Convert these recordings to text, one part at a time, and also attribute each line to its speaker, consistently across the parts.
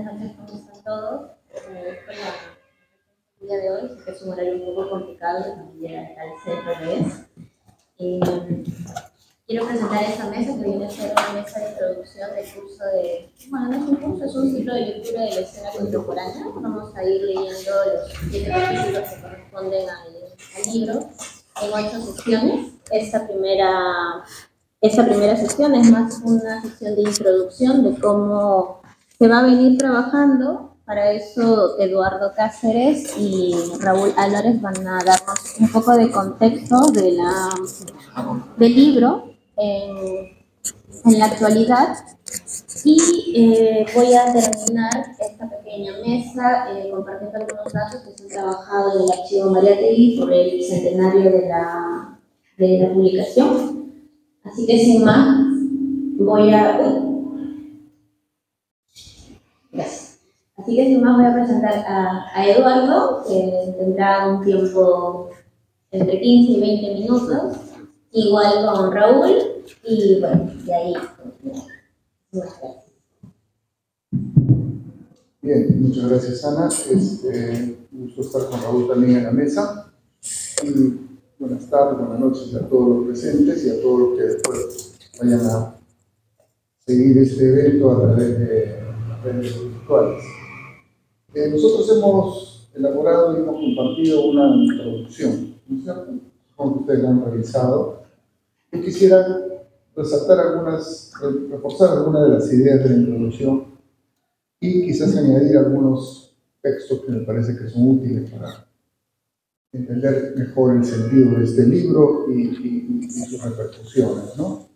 Speaker 1: buenas noches, ¿cómo están todos? El día de hoy, sé que es un horario un poco complicado de también al CRS. Quiero presentar esta mesa que viene a ser una mesa de introducción del curso de, bueno, no es un curso, es un ciclo de lectura de la escena contemporánea. Vamos a ir leyendo los 7 capítulos que corresponden al libro en 8 secciones. Esta primera sección es más una sección de introducción de cómo se va a venir trabajando. Para eso Eduardo Cáceres y Raúl Álvarez van a darnos un poco de contexto del libro en la actualidad. Y voy a terminar esta pequeña mesa compartiendo algunos datos que se han trabajado en el archivo Mariátegui sobre el centenario de la publicación. Así que sin más, voy a... Gracias. Así que sin más voy a presentar a Eduardo, que tendrá un tiempo entre 15 y 20 minutos, igual con Raúl, y bueno, de ahí.
Speaker 2: Bien, muchas gracias, Ana. Un gusto estar con Raúl también en la mesa. Y buenas tardes, buenas noches a todos los presentes y a todos los que después vayan a seguir este evento a través de redes virtuales. Nosotros hemos elaborado y hemos compartido una introducción, ¿no es cierto? Como que ustedes la han revisado. Y quisiera resaltar reforzar algunas de las ideas de la introducción y quizás añadir algunos textos que me parece que son útiles para entender mejor el sentido de este libro y sus repercusiones, ¿no?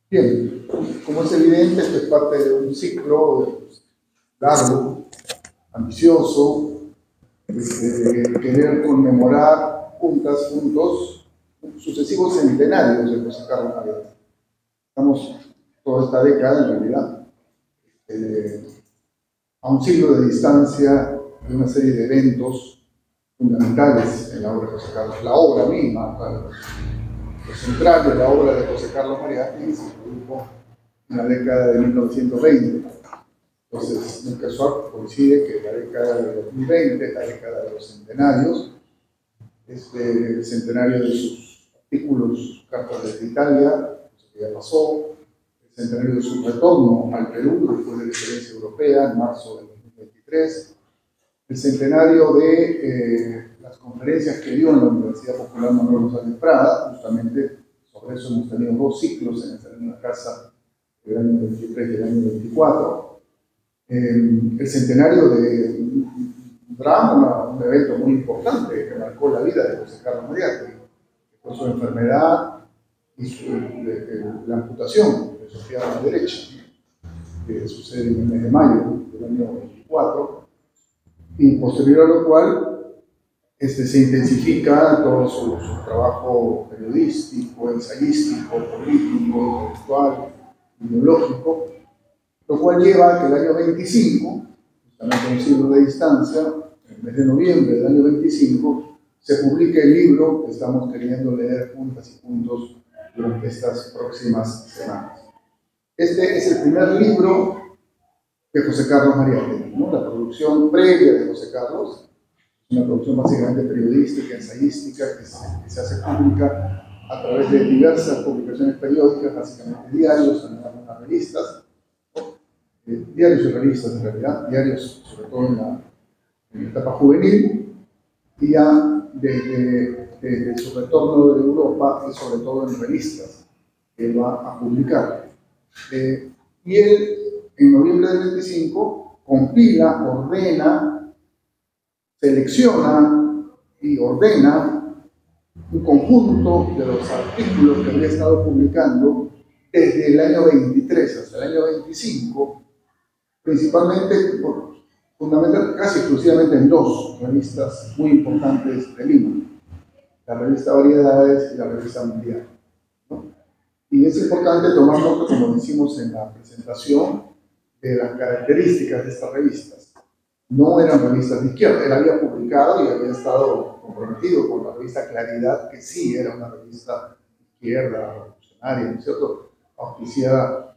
Speaker 2: Bien, como es evidente, esto es parte de un ciclo largo, ambicioso, de querer conmemorar juntos sucesivos centenarios de José Carlos Mariátegui. Estamos toda esta década, en realidad, a un siglo de distancia de una serie de eventos fundamentales en la obra de José Carlos. La obra misma, lo central de la obra de José Carlos Mariátegui se produjo en la década de 1920. Entonces, muy casual coincide que la década de 2020 es la década de los centenarios, el centenario de sus artículos, sus cartas desde Italia, que ya pasó, el centenario de su retorno al Perú después de la experiencia europea en marzo de 2023, el centenario de las conferencias que dio en la Universidad Popular Manuel González Prada, justamente sobre eso hemos tenido 2 ciclos en esta misma casa, el año 23 y el año 24. El centenario de un drama, un evento muy importante que marcó la vida de José Carlos Mariátegui, que fue su enfermedad y la amputación de su pierna derecha, que sucede en el mes de mayo del año 24, y posterior a lo cual se intensifica todo su trabajo periodístico, ensayístico, político, intelectual, ideológico, lo cual lleva a que el año 25, justamente un siglo de distancia, en el mes de noviembre del año 25, se publique el libro que estamos queriendo leer juntas y juntos durante estas próximas semanas. Este es el primer libro de José Carlos Mariátegui, ¿no? La producción previa de José Carlos, una producción básicamente periodística, ensayística, que se hace pública a través de diversas publicaciones periódicas, básicamente diarios, algunas revistas, diarios y revistas en realidad, diarios sobre todo en la etapa juvenil, y ya desde su retorno de Europa y sobre todo en revistas que va a publicar. Y él, en noviembre del 25, compila, ordena, selecciona y ordena un conjunto de los artículos que había estado publicando desde el año 23 hasta el año 25, principalmente, fundamentalmente, casi exclusivamente en 2 revistas muy importantes de Lima, la revista Variedades y la revista Mundial, ¿no? Y es importante tomar nota, como decimos en la presentación, de las características de estas revistas. No eran revistas de izquierda, él había publicado y había estado comprometido con la revista Claridad, que sí era una revista de izquierda, revolucionaria, ¿no es cierto?, auspiciada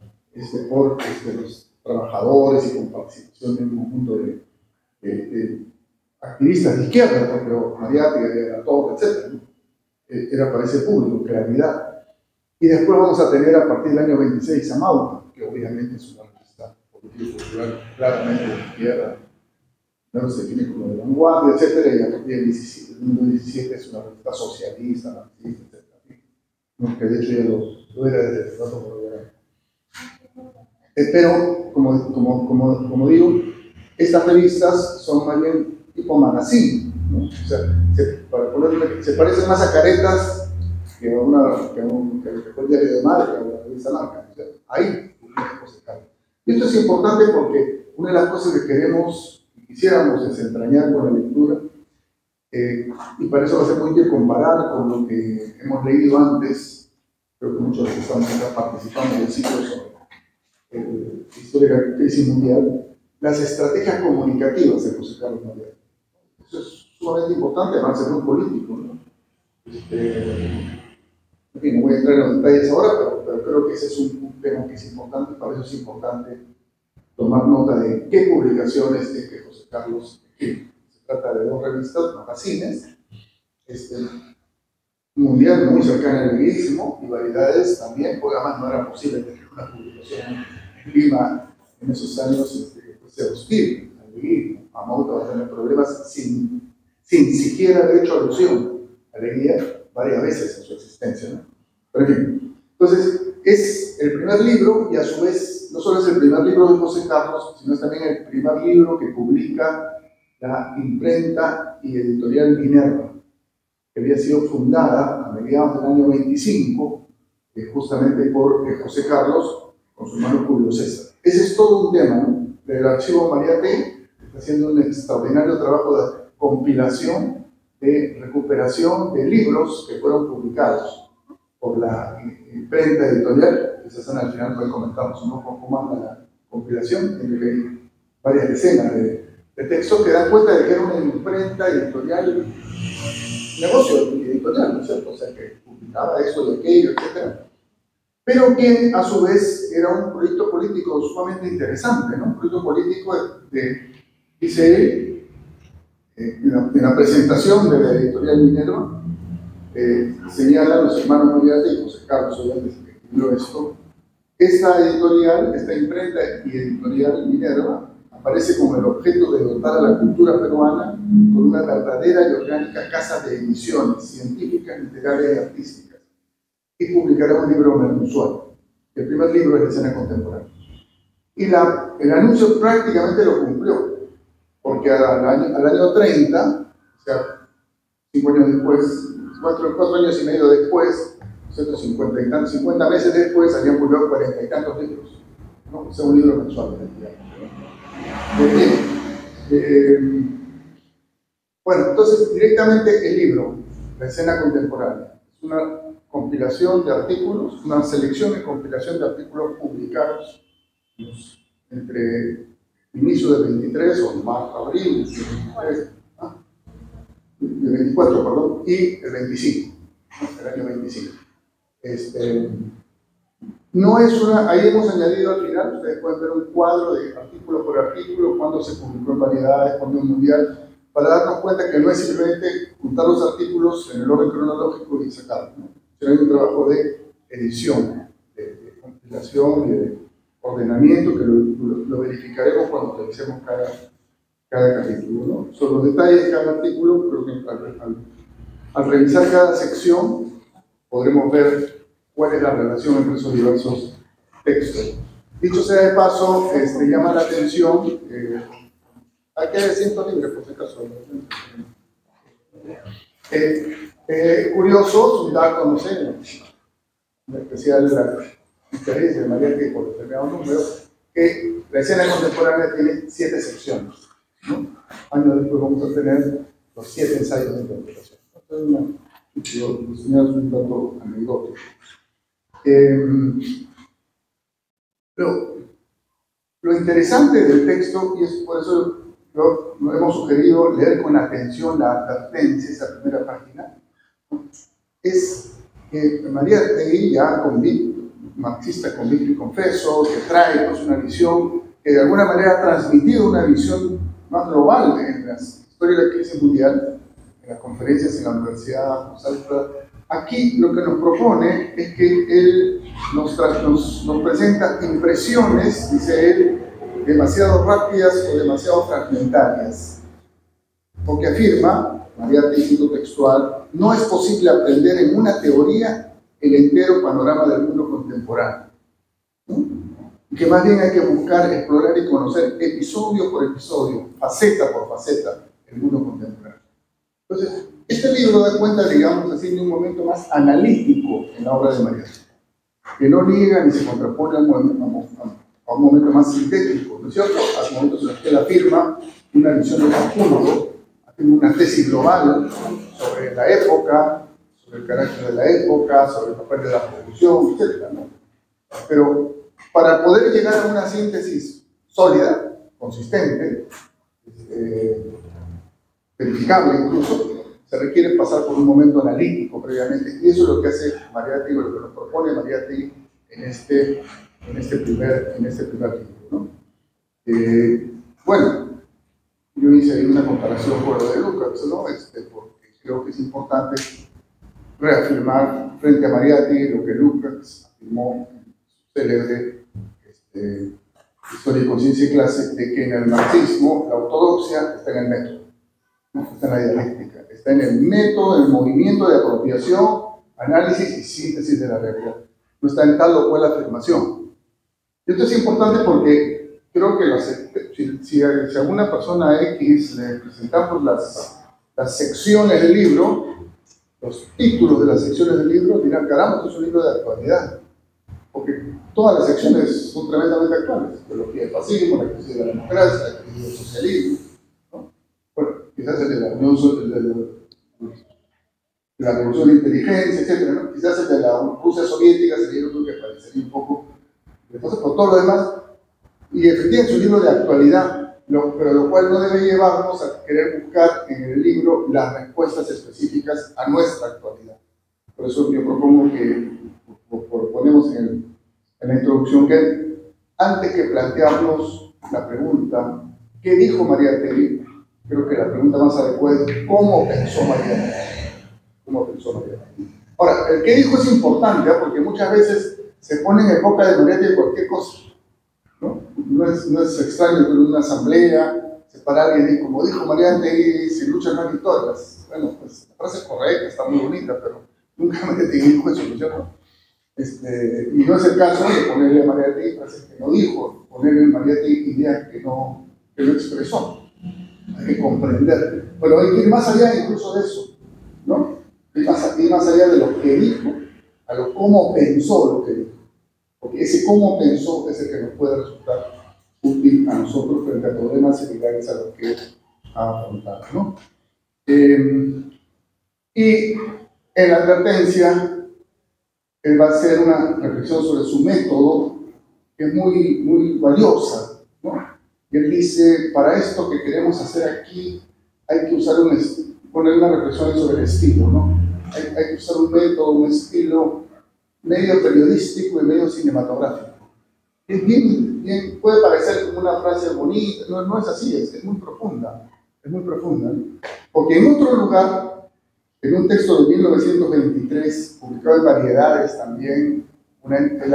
Speaker 2: por los trabajadores y con participación de un conjunto de activistas de izquierda, porque Mariátegui, era todo, etc. Era para ese público, claridad. Y después vamos a tener a partir del año 26 a Mauta, que obviamente es una revista político-cultural claramente de izquierda, no se define como de vanguardia, etc. Y a partir del 17 es una revista socialista, marxista, etc. ¿No? Que de hecho ya lo era desde el rato por lo pero, como digo, estas revistas son más bien tipo magazine, ¿no? O sea, para ponerle, se parecen más a caretas que a el diario de Marca o la revista Marca. O sea, ahí José Carlos. Y esto es importante porque una de las cosas que queremos y quisiéramos desentrañar con la lectura, y para eso va a ser muy útil comparar con lo que hemos leído antes, creo que muchos de los que estamos acá participando del ciclo sobre historia de la crisis mundial, las estrategias comunicativas de José Carlos Mariátegui. Eso es sumamente importante, además de ser un político, ¿no? En fin, no voy a entrar en los detalles ahora, pero creo que ese es un tema que es importante, para eso es importante tomar nota de qué publicaciones de que José Carlos, que se trata de 2 revistas, magazines, mundial muy cercana al veguismo y Variedades también, porque además no era posible tener una publicación en Lima en esos años fuese hostil al veguismo. A Mauta va a tener problemas sin siquiera haber hecho alusión a Leguía varias veces en su existencia, ¿no? Pero en fin, entonces es el primer libro y a su vez no solo es el primer libro de José Carlos, sino es también el primer libro que publica la imprenta y editorial Minerva, que había sido fundada a mediados del año 25, justamente por José Carlos, con su hermano Julio César. Ese es todo un tema, ¿no? Del archivo Mariátegui está haciendo un extraordinario trabajo de compilación, de recuperación de libros que fueron publicados por la imprenta editorial. Esa zona al final pues comentamos un poco cómo anda la compilación, en la que hay varias decenas de textos que dan cuenta de que era una imprenta editorial, negocio editorial, ¿no es cierto? O sea, que publicaba eso y aquello, etc. Pero que a su vez era un proyecto político sumamente interesante, ¿no? Un proyecto político dice él, en la presentación de la editorial Minerva, señalan los hermanos Mariátegui y José Carlos, obviamente, que escribió esto. Esta editorial, esta imprenta y editorial Minerva, aparece como el objeto de dotar a la cultura peruana con una verdadera y orgánica casa de emisiones científicas, literarias y artísticas, y publicará un libro mensual. El primer libro es de escena contemporánea. Y el anuncio prácticamente lo cumplió, porque al año 30, o sea, 5 años después, 4 años y medio después, 50 meses después, habían publicado 40 y tantos libros, ¿no? O sea, un libro mensual. Bueno, entonces directamente el libro, la escena contemporánea, es una compilación de artículos, una selección y compilación de artículos publicados entre el inicio del 23 o marzo, abril, el 24, perdón, y el 25, el año 25. No es una, ahí hemos añadido al final, ustedes pueden ver un cuadro de artículo por artículo, cuándo se publicó en Variedades, cuándo en Mundial, para darnos cuenta que no es simplemente juntar los artículos en el orden cronológico y sacarlos, ¿no? Sino hay un trabajo de edición, de compilación y de ordenamiento que lo verificaremos cuando revisemos cada capítulo, ¿no? Sobre los detalles de cada artículo, creo que al revisar cada sección podremos ver cuál es la relación entre esos diversos textos. Dicho sea de paso, llama la atención, hay que asiento libre por si acaso. Curioso, es un dato, no sé, en especial la interés de Mariátegui por determinado número, que la escena contemporánea tiene 7 secciones, ¿no? Años después vamos a tener los 7 ensayos de interpretación. Es un dato anecdótico. Lo interesante del texto, y es por eso lo hemos sugerido leer con atención la advertencia, esa primera página, ¿no? Es que Mariátegui, ya convicto, marxista convicto y confeso, que trae pues, una visión que de alguna manera ha transmitido una visión más global en la historia de la crisis mundial, en las conferencias en la Universidad. Aquí lo que nos propone es que él nos presenta impresiones, dice él, demasiado rápidas o demasiado fragmentarias. Porque afirma, Mariátegui, cito textual, no es posible aprender en una teoría el entero panorama del mundo contemporáneo, ¿no? Y que más bien hay que buscar, explorar y conocer episodio por episodio, faceta por faceta, el mundo contemporáneo. Entonces, este libro da cuenta, digamos así, de un momento más analítico en la obra de Mariátegui, que no niega ni se contrapone a un momento más sintético, ¿no es cierto? A momentos en los que él afirma una visión de conjunto, una tesis global sobre la época, sobre el carácter de la época, sobre el papel de la producción, etc., ¿no? Pero para poder llegar a una síntesis sólida, consistente, verificable incluso, se requiere pasar por un momento analítico previamente, y eso es lo que hace Mariátegui, lo que nos propone Mariátegui en este primer libro, ¿no? Bueno, yo hice ahí una comparación con lo de Lukács, ¿no? Porque creo que es importante reafirmar frente a Mariátegui lo que Lukács afirmó en su célebre Historia y Conciencia y Clase, de que en el marxismo la ortodoxia está en el método, no está en la dialéctica, está en el método, en el movimiento de apropiación, análisis y síntesis de la realidad. No está en tal o cual afirmación. Y esto es importante porque creo que si a una persona X le presentamos las secciones del libro, los títulos de las secciones del libro, dirán, caramba, esto es un libro de actualidad. Porque todas las secciones son tremendamente actuales. Teología del fascismo, la crisis de la democracia, la crisis del socialismo, ¿no? Bueno, quizás el de la la revolución de inteligencia, etc., ¿no? Quizás el de la Rusia soviética sería uno que parecería un poco. Entonces, por todo lo demás, y efectivamente es un libro de actualidad, pero lo cual no debe llevarnos a querer buscar en el libro las respuestas específicas a nuestra actualidad. Por eso yo propongo que ponemos en la introducción que antes que plantearnos la pregunta ¿qué dijo Mariátegui? Creo que la pregunta más adecuada es ¿cómo pensó Mariátegui? ¿Cómo pensó Mariátegui? Ahora, el qué dijo es importante, ¿eh? Porque muchas veces se ponen en boca de Mariátegui cualquier cosa, ¿no? No es extraño que en una asamblea se para alguien y como dijo Mariátegui, sin luchas no hay victorias. Bueno, pues la frase es correcta, está muy bonita, pero nunca Mariátegui dijo eso, ¿no es cierto? Y no es el caso de ponerle a Mariátegui frases que no dijo, ponerle a Mariátegui ideas que no expresó. Hay que comprender. Pero hay que ir más allá incluso de eso, ¿no? Ir más allá de lo que dijo, a lo cómo pensó lo que dijo. Porque ese cómo pensó es el que nos puede resultar útil a nosotros frente a problemas similares a los que ha afrontado, ¿no? Y en la advertencia, él va a hacer una reflexión sobre su método, que es muy, muy valiosa, ¿no? Y él dice, para esto que queremos hacer aquí, hay que usar poner una reflexión sobre el estilo, ¿no? Hay que usar un método, un estilo medio periodístico y medio cinematográfico. Es bien, puede parecer como una frase bonita, no es así, es muy profunda, porque en otro lugar, en un texto de 1923, publicado en Variedades también, él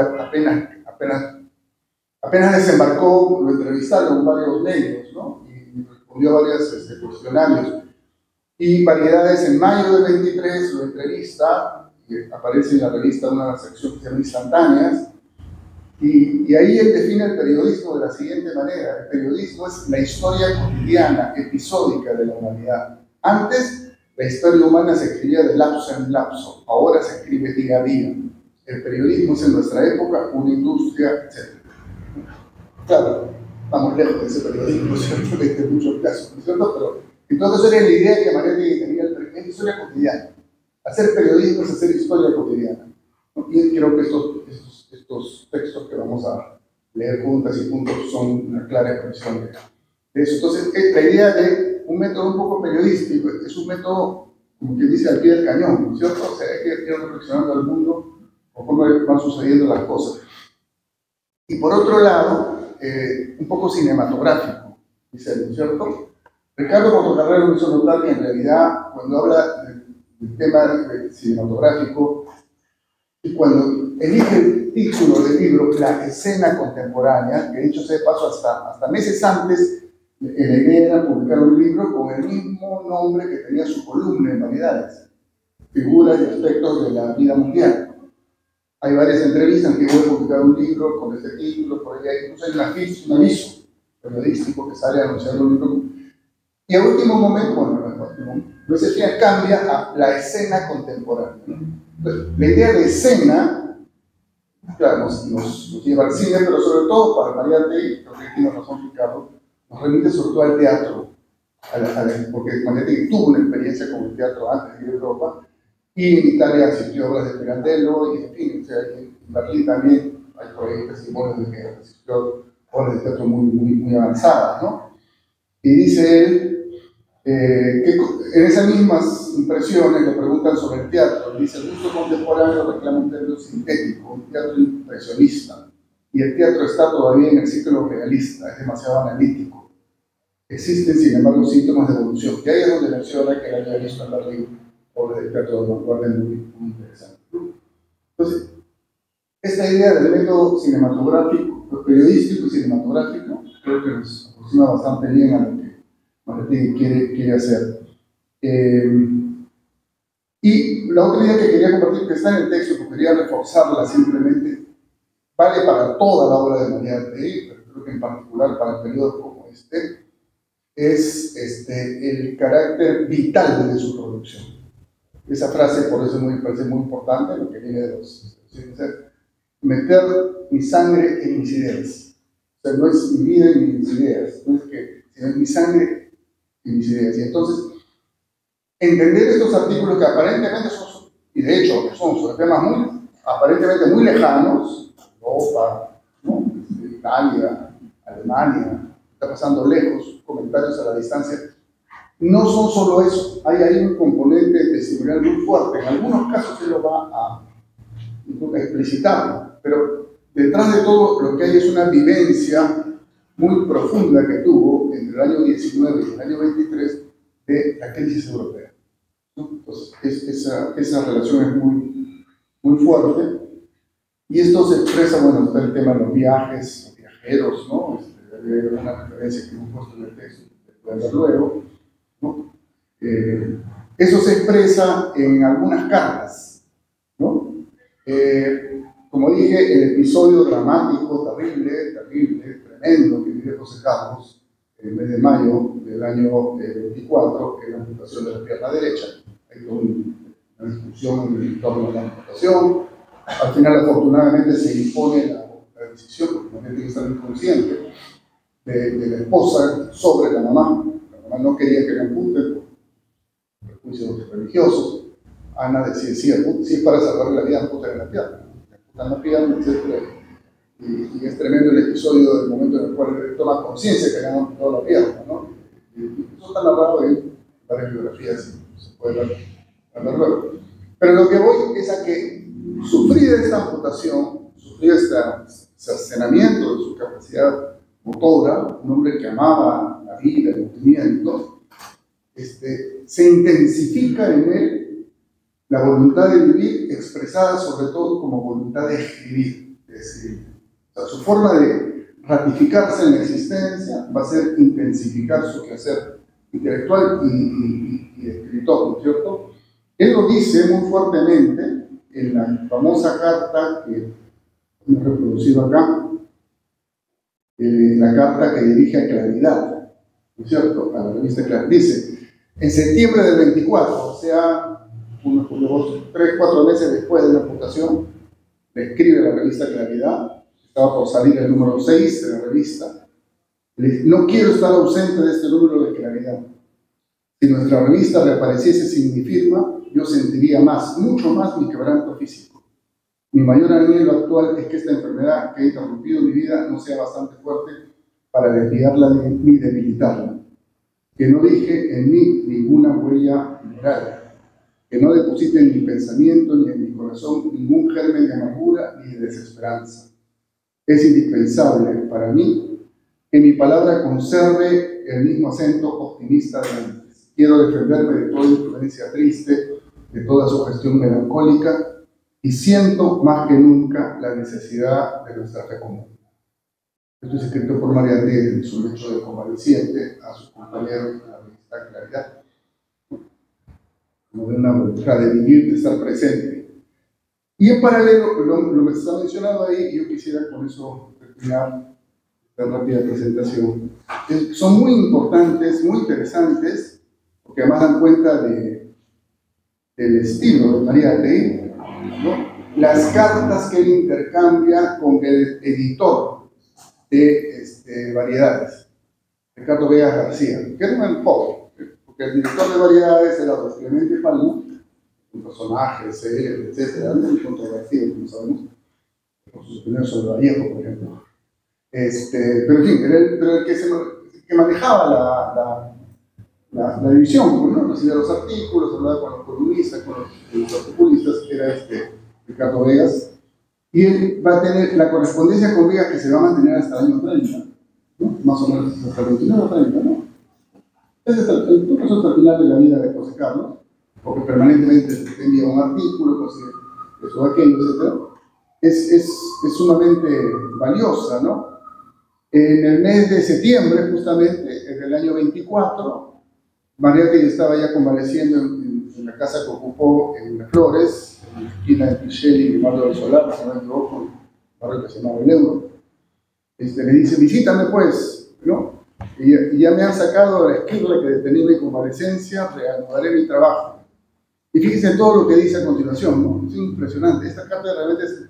Speaker 2: apenas desembarcó, lo entrevistaron varios medios, ¿no? Y respondió a varios cuestionarios. Y Variedades en mayo del 23 lo entrevista, y aparece en la revista una sección que se llama Instantáneas, y ahí él define el periodismo de la siguiente manera: el periodismo es la historia cotidiana, episódica de la humanidad. Antes, la historia humana se escribía de lapso en lapso, ahora se escribe día a día. El periodismo es en nuestra época una industria, etc. Claro, estamos lejos de ese periodismo, ciertamente en muchos casos, ¿no es cierto? Pero entonces era la idea que Mariátegui tenía, es historia cotidiana. Hacer periodismo es hacer historia cotidiana. Y creo que estos textos que vamos a leer juntas y juntos son una clara expresión de eso. Entonces, la idea de un método un poco periodístico es un método, como quien dice, al pie del cañón, ¿no es cierto? O sea, hay que ir reflexionando al mundo conforme van sucediendo las cosas. Y por otro lado, un poco cinematográfico, dice él, ¿no es cierto? Ricardo Portocarrero me hizo notar que en realidad cuando habla del tema cinematográfico y cuando elige el título del libro, La escena contemporánea, que dicho sea de paso hasta meses antes, la idea era publicar un libro con el mismo nombre que tenía su columna en Variedades, Figuras y aspectos de la vida mundial. Hay varias entrevistas en que voy a publicar un libro con este título, por allá incluso hay un aviso periodístico que sale anunciando un libro. Y al último momento, entonces cambia a la escena contemporánea. Entonces, la idea de escena, claro, nos lleva al cine, pero sobre todo para María Tegui, creo que tiene razón Ricardo, nos remite sobre todo al teatro, porque María Tegui tuvo una experiencia con el teatro antes de ir a Europa, y en Italia asistió obras de Pirandello, y en fin, o sea, en Berlín también hay por ahí testimonios de que asistió obras de teatro muy avanzadas, ¿no? Y dice él, que en esas mismas impresiones le preguntan sobre el teatro. Dice: el gusto contemporáneo reclama un teatro sintético, un teatro impresionista, y el teatro está todavía en el ciclo realista, es demasiado analítico. Existen, sin embargo, síntomas de evolución, que ahí es donde menciona que él había visto en Berlín obras de teatro de vanguardia muy interesantes. Entonces, esta idea del método cinematográfico, periodístico y cinematográfico, creo que nos aproxima bastante bien a lo que Martín quiere hacer. Y la otra idea que quería compartir, que está en el texto, que quería reforzarla simplemente, vale para toda la obra de María Tegui, pero creo que en particular para el periodo como este, es el carácter vital de su producción. Esa frase, por eso me parece muy importante, lo que viene de los meter mi sangre en mis ideas. O sea, no es mi vida y mis ideas, no es que, sino es mi sangre y mis ideas. Y entonces, entender estos artículos que aparentemente son, y de hecho son sobre temas aparentemente muy lejanos, Europa, ¿no? Italia, Alemania, está pasando lejos, comentarios a la distancia, no son solo eso, hay ahí un componente testimonial muy fuerte. En algunos casos se lo va a explicitar, pero detrás de todo lo que hay es una vivencia muy profunda que tuvo entre el año 19 y el año 23 de la crisis europea, ¿no? Entonces, esa relación es muy fuerte, y esto se expresa, bueno, está el tema de los viajes, los viajeros, ¿no? Hay una referencia que hemos puesto en el texto, que pueden ver luego, ¿no? Eso se expresa en algunas cartas, ¿no? Como dije, el episodio dramático, terrible, tremendo que vive José Carlos en el mes de mayo del año 24, que es la amputación de la pierna derecha. Hay toda una discusión en torno a la amputación. Al final, afortunadamente, se impone la decisión, porque la gente tiene que estar inconsciente, de la esposa sobre la mamá. La mamá no quería que le amputen por prejuicios religiosos. Ana decía: si es para salvarle la vida, amputan la pierna. Amputan la pierna, etc. Y es tremendo el episodio del momento en el cual él toma conciencia que le han amputado la pierna, ¿no? Y eso está narrado en varias biografías, se puede ver luego. Pero lo que voy es a que sufrir esta amputación, sufrir este cercenamiento de su capacidad motora, un hombre que amaba la vida, el movimiento, se intensifica en él la voluntad de vivir, expresada sobre todo como voluntad de escribir, de decir. O sea, su forma de ratificarse en la existencia va a ser intensificar su quehacer intelectual y escritor, ¿no es cierto? Él lo dice muy fuertemente en la famosa carta que hemos reproducido acá, la carta que dirige a Claridad, ¿no es cierto?, a la revista Claridad. Dice: en septiembre del 24, o sea, unos 3-4 meses después de la amputación, le escribe a la revista Claridad, estaba por salir el número 6 de la revista: no quiero estar ausente de este número de Claridad. Si nuestra revista reapareciese sin mi firma, yo sentiría mucho más mi quebranto físico. Mi mayor anhelo actual es que esta enfermedad que ha interrumpido mi vida no sea bastante fuerte para desviarla ni debilitarla. Que no deje en mí ninguna huella moral, que no deposite en mi pensamiento ni en mi corazón ningún germen de amargura ni de desesperanza. Es indispensable para mí que mi palabra conserve el mismo acento optimista de antes. Quiero defenderme de toda influencia triste, de toda sugestión melancólica, y siento más que nunca la necesidad de nuestra fe común. Esto es escrito por Mariátegui en su lecho de convaleciente a sus compañeros de la revista Claridad, como de una voluntad de vivir, de estar presente. Y en paralelo, lo que se está mencionando ahí, yo quisiera con eso terminar esta rápida presentación, son muy importantes, muy interesantes, porque además dan cuenta del estilo de Mariátegui, ¿no? Las cartas que él intercambia con el editor de Variedades, Ricardo Vegas García, que era un poco, porque el director de Variedades era Luis Clemente Palma, un personaje, etcétera, muy controvertido, como sabemos, por sus opiniones sobre Vallejo, por ejemplo. Pero en fin, el que manejaba la división, ¿no? Recibía los artículos, hablaba con los columnistas, con los articulistas, era Ricardo Vegas, y él va a tener la correspondencia con Vegas que se va a mantener hasta el año 30, ¿no? Más o menos hasta el 29 o 30, ¿no? Ese es hasta el final de la vida de José Carlos, porque permanentemente te envía un artículo, consigue eso, aquello, etc. Es sumamente valiosa, ¿no? En el mes de septiembre, justamente, en el año 24, Mariátegui estaba ya convaleciendo en la casa que ocupó en Las Flores, en la esquina de Pichel y Barrio del Solar, se me equivoco, un barrio que se llamaba El Euro. Le dice, visítame pues, ¿no? Y ya me han sacado la esquirla que detenía mi convalecencia, reanudaré mi trabajo. Y fíjense todo lo que dice a continuación, ¿no? Es impresionante. Esta carta realmente es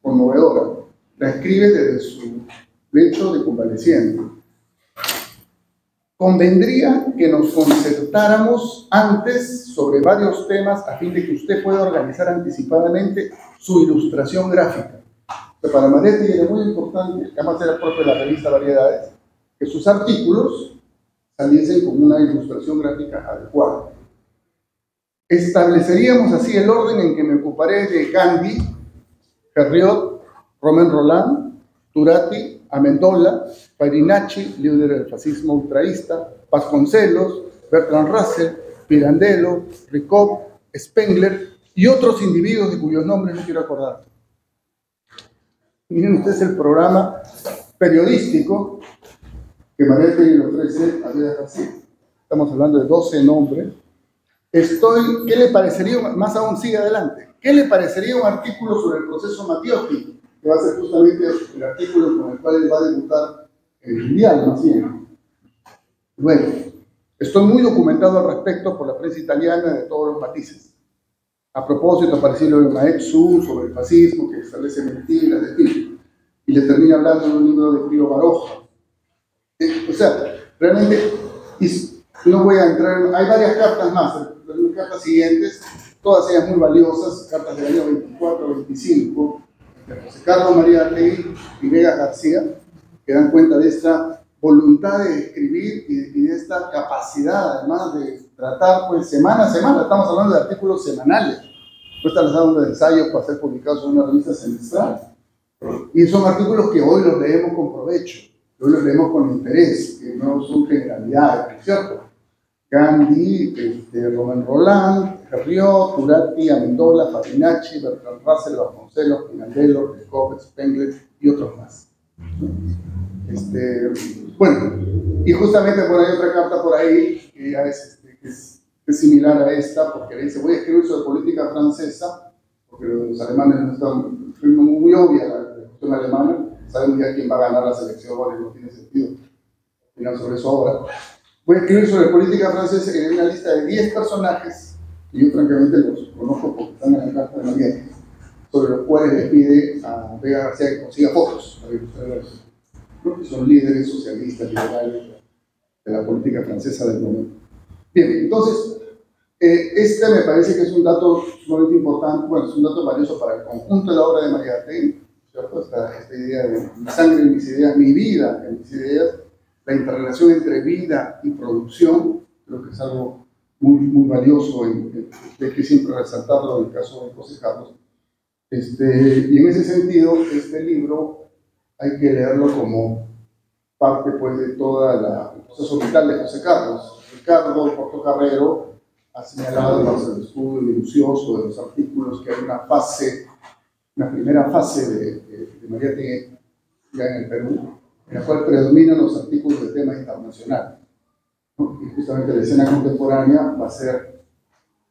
Speaker 2: conmovedora. La escribe desde su lecho de convaleciente. Convendría que nos concertáramos antes sobre varios temas a fin de que usted pueda organizar anticipadamente su ilustración gráfica. Pero para Mariátegui era muy importante, que además era propio de la revista Variedades, que sus artículos saliesen con una ilustración gráfica adecuada. Estableceríamos así el orden en que me ocuparé de Gandhi, Herriot, Romain Rolland, Turati, Amendola, Farinacci, líder del fascismo ultraísta, Vasconcelos, Bertrand Russell, Pirandello, Ricov, Spengler y otros individuos de cuyos nombres no quiero acordar. Miren ustedes el programa periodístico que Mariátegui le ofrece a Vegas García. Estamos hablando de 12 nombres. ¿Qué le parecería, más aún sigue adelante, qué le parecería un artículo sobre el proceso Matiotti, que va a ser justamente el artículo con el cual él va a debutar el Mundial, más bien? Bueno, estoy muy documentado al respecto por la prensa italiana de todos los matices. A propósito, apareció lo de Maetsu sobre el fascismo, que establece mentiras, de fin, y le termina hablando de un libro de Pío Baroja. O sea, realmente, no voy a entrar, hay varias cartas más, las cartas siguientes, todas ellas muy valiosas, cartas del año 24-25, de José Carlos Mariátegui y Vegas García, que dan cuenta de esta voluntad de escribir y de esta capacidad, además de tratar, pues, semana a semana. Estamos hablando de artículos semanales, no estamos hablando de ensayos para ser publicados en una revista semestral. Y son artículos que hoy los leemos con provecho, que hoy los leemos con interés, que no son generalidades, ¿cierto? Gandhi, Romain Rolland, Herriot, Turati, Amendola, Farinacci, Bertrand Russell, Vasconcelos, Pirandello, Ricov, Spengler y otros más. Bueno, y justamente por ahí otra carta por ahí que ya es similar a esta, porque le dice, voy a escribir sobre política francesa, porque los alemanes no están, fue muy obvia la cuestión alemana, sabemos ya quién va a ganar las elecciones, no tiene sentido opinar sobre eso ahora. Voy a escribir sobre política francesa en una lista de 10 personajes, y yo francamente los conozco porque están en la carta de Mariátegui, sobre los cuales le pide a Vegas García que consiga fotos para ilustrarlos, ¿no? Que son líderes socialistas, liberales de la política francesa del momento. Bien, entonces, este me parece que es un dato sumamente importante, bueno, es un dato valioso para el conjunto de la obra de Mariátegui, ¿cierto? Esta idea de mi sangre en mis ideas, mi vida en mis ideas, la interrelación entre vida y producción, creo que es algo muy valioso y hay que siempre resaltarlo en el caso de José Carlos. Y en ese sentido, este libro hay que leerlo como parte pues de todo el proceso vital de José Carlos. Ricardo Portocarrero ha señalado en el estudio minucioso de los artículos que hay una primera fase de Mariátegui ya en el Perú, en la cual predominan los artículos de tema internacional, ¿no? Y justamente la escena contemporánea va a ser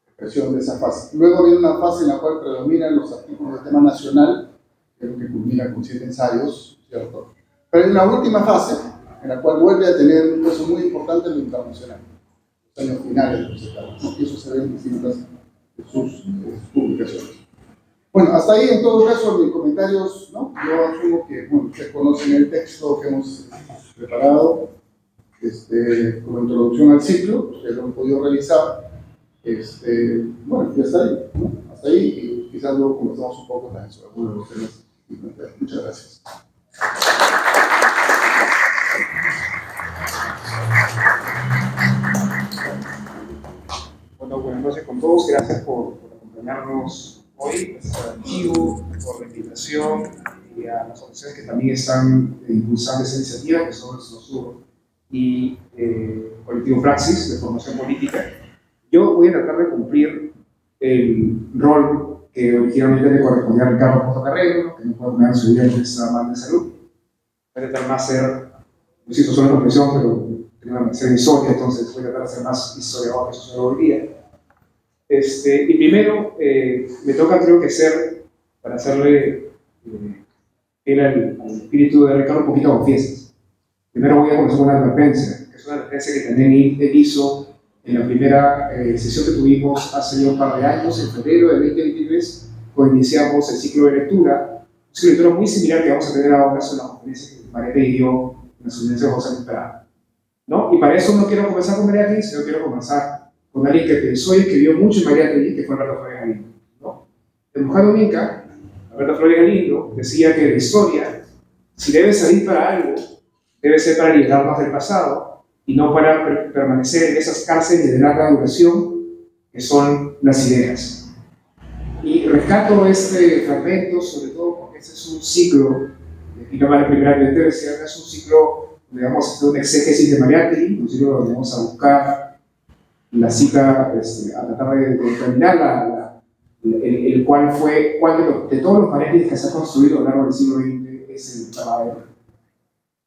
Speaker 2: expresión de esa fase. Luego viene una fase en la cual predominan los artículos de tema nacional, que es lo que culmina con 7 ensayos, ¿cierto? Pero hay una última fase en la cual vuelve a tener un peso muy importante en lo internacional, los años finales de José Carlos, ¿no? Y eso se ve en distintas de sus publicaciones. Bueno, hasta ahí en todo caso mis comentarios, ¿no? Yo asumo que, bueno, ustedes conocen el texto que hemos preparado como introducción al ciclo, ustedes lo han podido revisar. Bueno, ya está ahí, ¿no? Hasta ahí, y quizás luego conversamos un poco también sobre algunos de los temas. Muchas gracias.
Speaker 3: Bueno, buenas noches con todos. Gracias por acompañarnos hoy, gracias al archivo, por la invitación y a las organizaciones que también están impulsando esa iniciativa, que son el SOSUR y Colectivo Praxis de Formación Política. Yo voy a tratar de cumplir el rol que originalmente le correspondía a Ricardo Portocarrero, que no puede poner su vida porque está mal de salud. Voy a tratar más de hacer, no sé si eso suena profesión, pero tengo una maestría en historia, entonces voy a tratar de hacer más historiador que sociología. Y primero, me toca, creo que para hacerle al espíritu de Ricardo un poquito confiesas. Primero voy a comenzar con una advertencia, que es una advertencia que también él hizo en la primera sesión que tuvimos hace ya un par de años, en febrero del 2023, cuando iniciamos el ciclo de lectura, un ciclo de lectura muy similar que vamos a tener ahora sobre la conferencia que Mariátegui dio en la Universidad de José Luis, ¿no? Y para eso no quiero conversar con Mariátegui, sino quiero conversar con alguien que pensó y escribió mucho en Mariátegui, que fue Alberto Flores Galindo, ¿no? El Mujer Dominca, Alberto Flores Galindo, decía que la historia, si debe salir para algo, debe ser para liberarnos del pasado y no para permanecer en esas cárceles de larga duración que son las ideas. Y rescato este fragmento, sobre todo porque este es un ciclo, y no la primera vez decía, es un ciclo donde vamos a hacer un exégesis de Mariátegui, un ciclo donde vamos a buscar la cita, a tratar de determinar el cuál fue, cuál de todos los Mariátegui que se han construido a lo largo del siglo XX es el verdadero.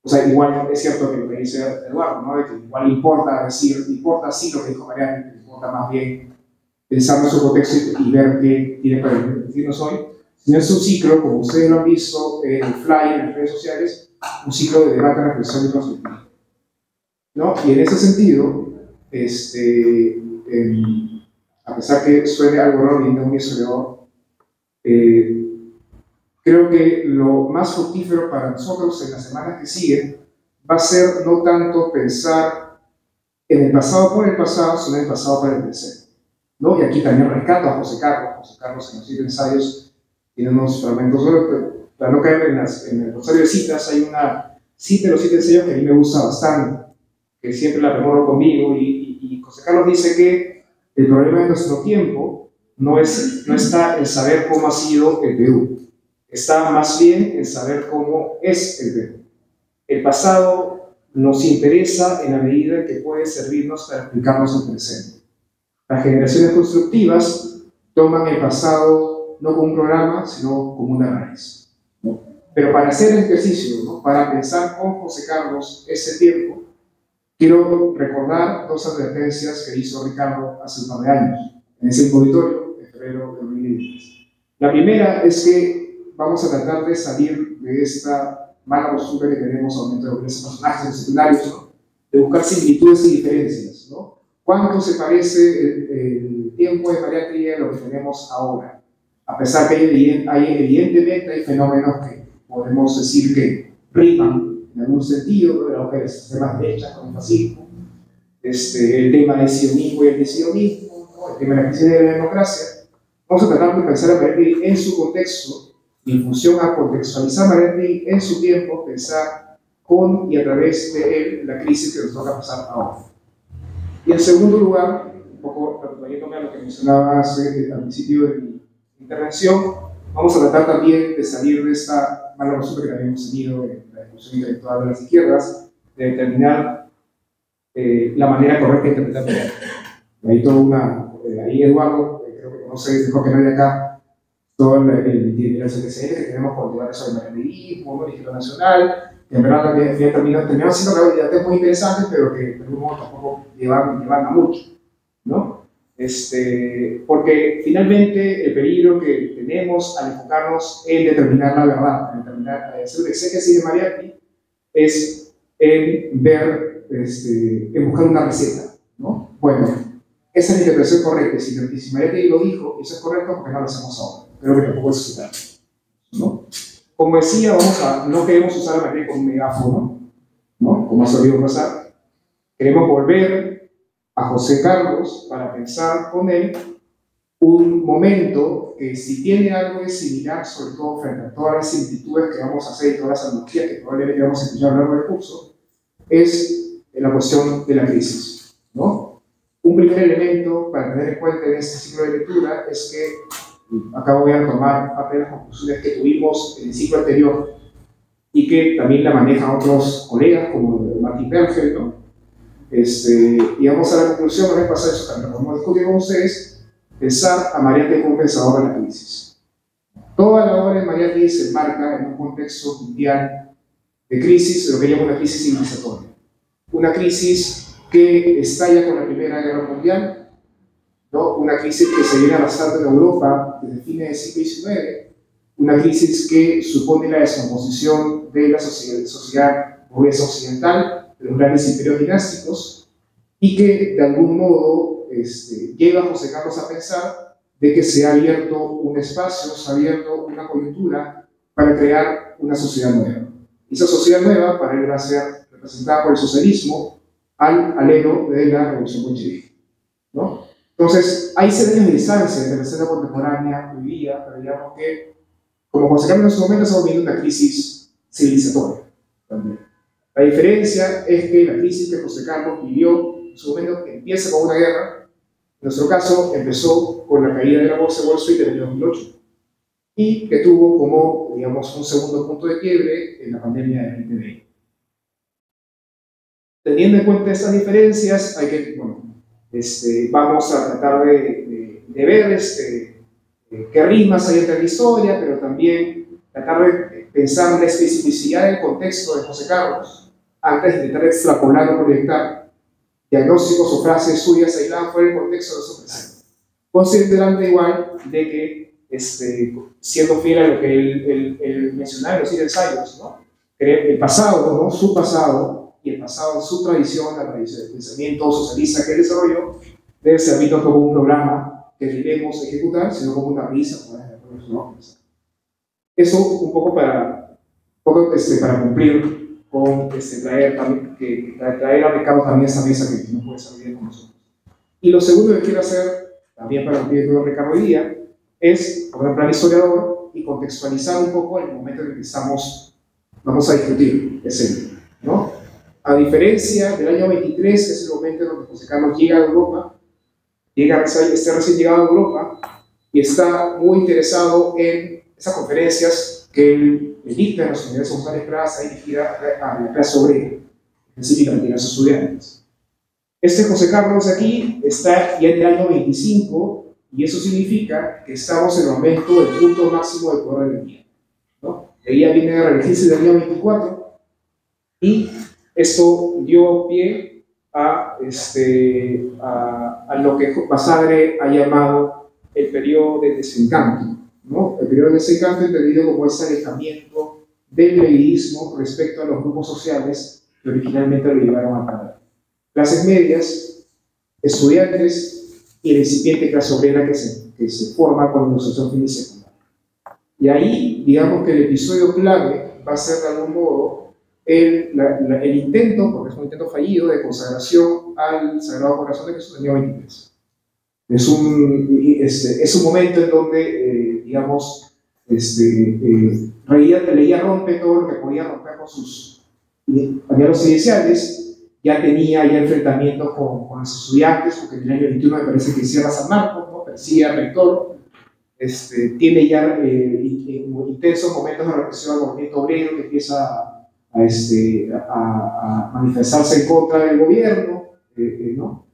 Speaker 3: O sea, igual es cierto que lo que dice Eduardo, ¿no? De que igual importa sí lo que dijo Mariátegui, importa más bien pensar en su contexto y ver qué tiene para decirnos hoy. No es un ciclo, como ustedes lo han visto en el flyer, en las redes sociales, un ciclo de debate, reflexión y perspectiva, ¿no? Y en ese sentido, a pesar que suene algo raro y no muy historiador, creo que lo más fructífero para nosotros en las semanas que siguen va a ser no tanto pensar en el pasado por el pasado, sino en el pasado por el presente, ¿no? Y aquí también rescato a José Carlos en los 7 ensayos tiene unos fragmentos, pero para no caer en el rosario de citas, hay una cita de los 7 ensayos que a mí me gusta bastante, que siempre la recorro conmigo, y José Carlos dice que el problema de nuestro tiempo no está en saber cómo ha sido el Perú, está más bien en saber cómo es el Perú. El pasado nos interesa en la medida en que puede servirnos para explicarnos el presente. Las generaciones constructivas toman el pasado no como un programa, sino como una raíz, ¿no? Pero para hacer el ejercicio, ¿no? Para pensar con José Carlos ese tiempo, quiero recordar 2 advertencias que hizo Ricardo hace un par de años, en ese auditorio, en febrero de 2010. La primera es que vamos a tratar de salir de esta mala costumbre que tenemos al momento de ver esos personajes secundarios, ¿no? De buscar similitudes y diferencias, ¿no? ¿Cuánto se parece el tiempo de Mariátegui a lo que tenemos ahora? A pesar que evidentemente hay fenómenos que podemos decir que riman en algún sentido, ¿no? Que es temas de derechas con el fascismo, el tema del sionismo y el desionismo, ¿no? El tema de la crisis de la democracia. Vamos a tratar de pensar a Mariátegui en su contexto y en función a contextualizar a Mariátegui en su tiempo, pensar con y a través de él la crisis que nos toca pasar ahora. Y en segundo lugar, un poco trayéndome a lo que mencionaba al principio de mi intervención, vamos a tratar también de salir de esta mala costumbre que también hemos tenido en la discusión intelectual de las izquierdas, de determinar la manera correcta de interpretar Mariátegui. Hay toda una, ahí Eduardo, creo que conoce mejor que nadie acá, todo los antecedentes que tenemos por debate sobre Mariátegui, Fondo Registro Nacional, que en verdad terminaron siendo realidades muy interesantes, pero que de algún modo tampoco llevan a mucho, ¿no? Porque finalmente el peligro que tenemos al enfocarnos en determinar la verdad, en hacer un exégesis de Mariátegui, es en ver, en buscar una receta, ¿no? Bueno, esa es la interpretación correcta. Si Mariátegui lo dijo, eso es correcto, porque no lo hacemos ahora. Creo que tampoco es citar, ¿no? Como decía, no queremos usar a Mariátegui como un megáfono, ¿no? Como ha solido pasar. Queremos volver a José Carlos para pensar con él un momento que, si tiene algo de similar, sobre todo frente a todas las similitudes que vamos a hacer y todas las analogías que probablemente vamos a escuchar a lo largo del curso, es la cuestión de la crisis, ¿no? Un primer elemento para tener en cuenta en este ciclo de lectura es que, acá voy a tomar apenas conclusiones que tuvimos en el ciclo anterior y que también la manejan otros colegas como Martin Berger, ¿no? Llegamos a la conclusión, no les pasa eso también, como discutir con ustedes, pensar a Mariátegui como pensador de la crisis. Toda la obra de Mariátegui se enmarca en un contexto mundial de crisis, lo que llamo una crisis civilizatoria. Una crisis que estalla con la Primera Guerra Mundial, ¿no? Una crisis que se viene arrastrando en Europa desde fines del siglo XIX, una crisis que supone la descomposición de la sociedad burguesa occidental, de los grandes imperios dinásticos, y que de algún modo lleva a José Carlos a pensar de que se ha abierto un espacio, se ha abierto una coyuntura para crear una sociedad nueva. Y esa sociedad nueva para él va a ser representada por el socialismo al alero de la revolución bolchevique, ¿no? Entonces, hay 100 años de distancia entre la escena contemporánea hoy día, pero digamos que, como José Carlos en su momento, estamos viviendo una crisis civilizatoria también. La diferencia es que la crisis que José Carlos vivió en su momento empieza con una guerra. En nuestro caso, empezó con la caída de la bolsa de Wall Street en el 2008 y que tuvo como, digamos, un segundo punto de quiebre en la pandemia de 2020. Teniendo en cuenta estas diferencias, hay que, bueno, vamos a tratar de ver qué rimas hay entre la historia, pero también tratar de pensar la especificidad del contexto de José Carlos antes de intentar extrapolar o proyectar diagnósticos o frases suyas aisladas fuera del contexto de su presente. Considerando igual de que, siendo fiel a lo que él mencionaba en los ensayos, ¿no? El pasado, ¿no? Su pasado, y el pasado, su tradición, la tradición del pensamiento socialista que él desarrolló, debe ser visto como un programa que debemos ejecutar, sino como una risa, ¿no? Eso un poco para cumplir con traer a Ricardo también esa mesa que no puede ser bien con nosotros. Y lo segundo que quiero hacer, también para cumplir con Ricardo hoy día, es poner un plan historiador y contextualizar un poco el momento en el que vamos a discutir ese, ¿no? A diferencia del año 23, que es el momento en donde José Carlos llega a Europa, está recién llegado a Europa y está muy interesado en esas conferencias que él dicta en las universidades González Plaza dirigida a la clase obrera, específicamente a los estudiantes. José Carlos de aquí está ya en el año 25 y eso significa que estamos en el momento del punto máximo del poder del día, ¿no? Ella viene a reelegirse del año 24 y esto dio pie a lo que Basadre ha llamado el periodo de desencanto, ¿no? El periodo de desencanto entendido como ese alejamiento del leguismo respecto a los grupos sociales que originalmente lo llevaron a parar. Clases medias, estudiantes y la incipiente clase obrera que se forma con la industrialización fin y secundaria. Y ahí, digamos que el episodio clave va a ser de algún modo el intento, porque es un intento fallido, de consagración al Sagrado Corazón de Jesús en el año 23. Es un momento en donde, digamos, Leguía rompe todo lo que podía romper con sus anhelos iniciales. Ya tenía enfrentamientos con los estudiantes, porque en el año 21 me parece que cierra San Marcos, ¿no? Persigue al rector, tiene ya intensos momentos de represión al movimiento obrero que empieza a a manifestarse en contra del gobierno, ¿no?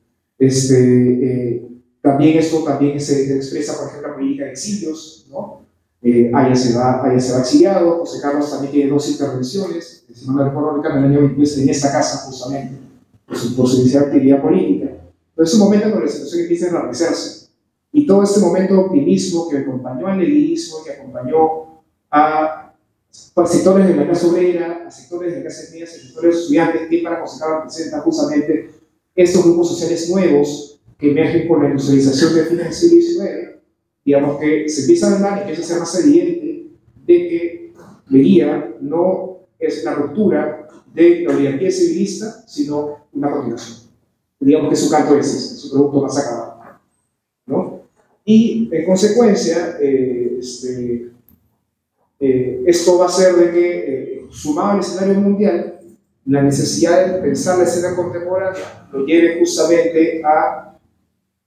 Speaker 3: También esto también se expresa, por ejemplo, la política de exilios, ¿no? Allá se va exiliado. José Carlos también tiene 2 intervenciones, si no me recuerdo, en el año 23, en esta casa, justamente, por su inicial actividad política. Pero es un momento en donde la situación empieza a enrarecerse. Y todo este momento de optimismo que acompañó al leguismo, que acompañó a sectores de la clase obrera, a sectores de la clase media, a sectores de estudiantes, que para José Carlos representa justamente estos grupos sociales nuevos que emergen por la industrialización de fines del siglo XIX, digamos que se empieza a hablar y empieza a ser más evidente de que Leguía no es la ruptura de la oligarquía civilista, sino una continuación. Digamos que su canto es ese, su producto más acabado, ¿no? Y en consecuencia, esto va a ser de que, sumado al escenario mundial, la necesidad de pensar la escena contemporánea lo lleve justamente a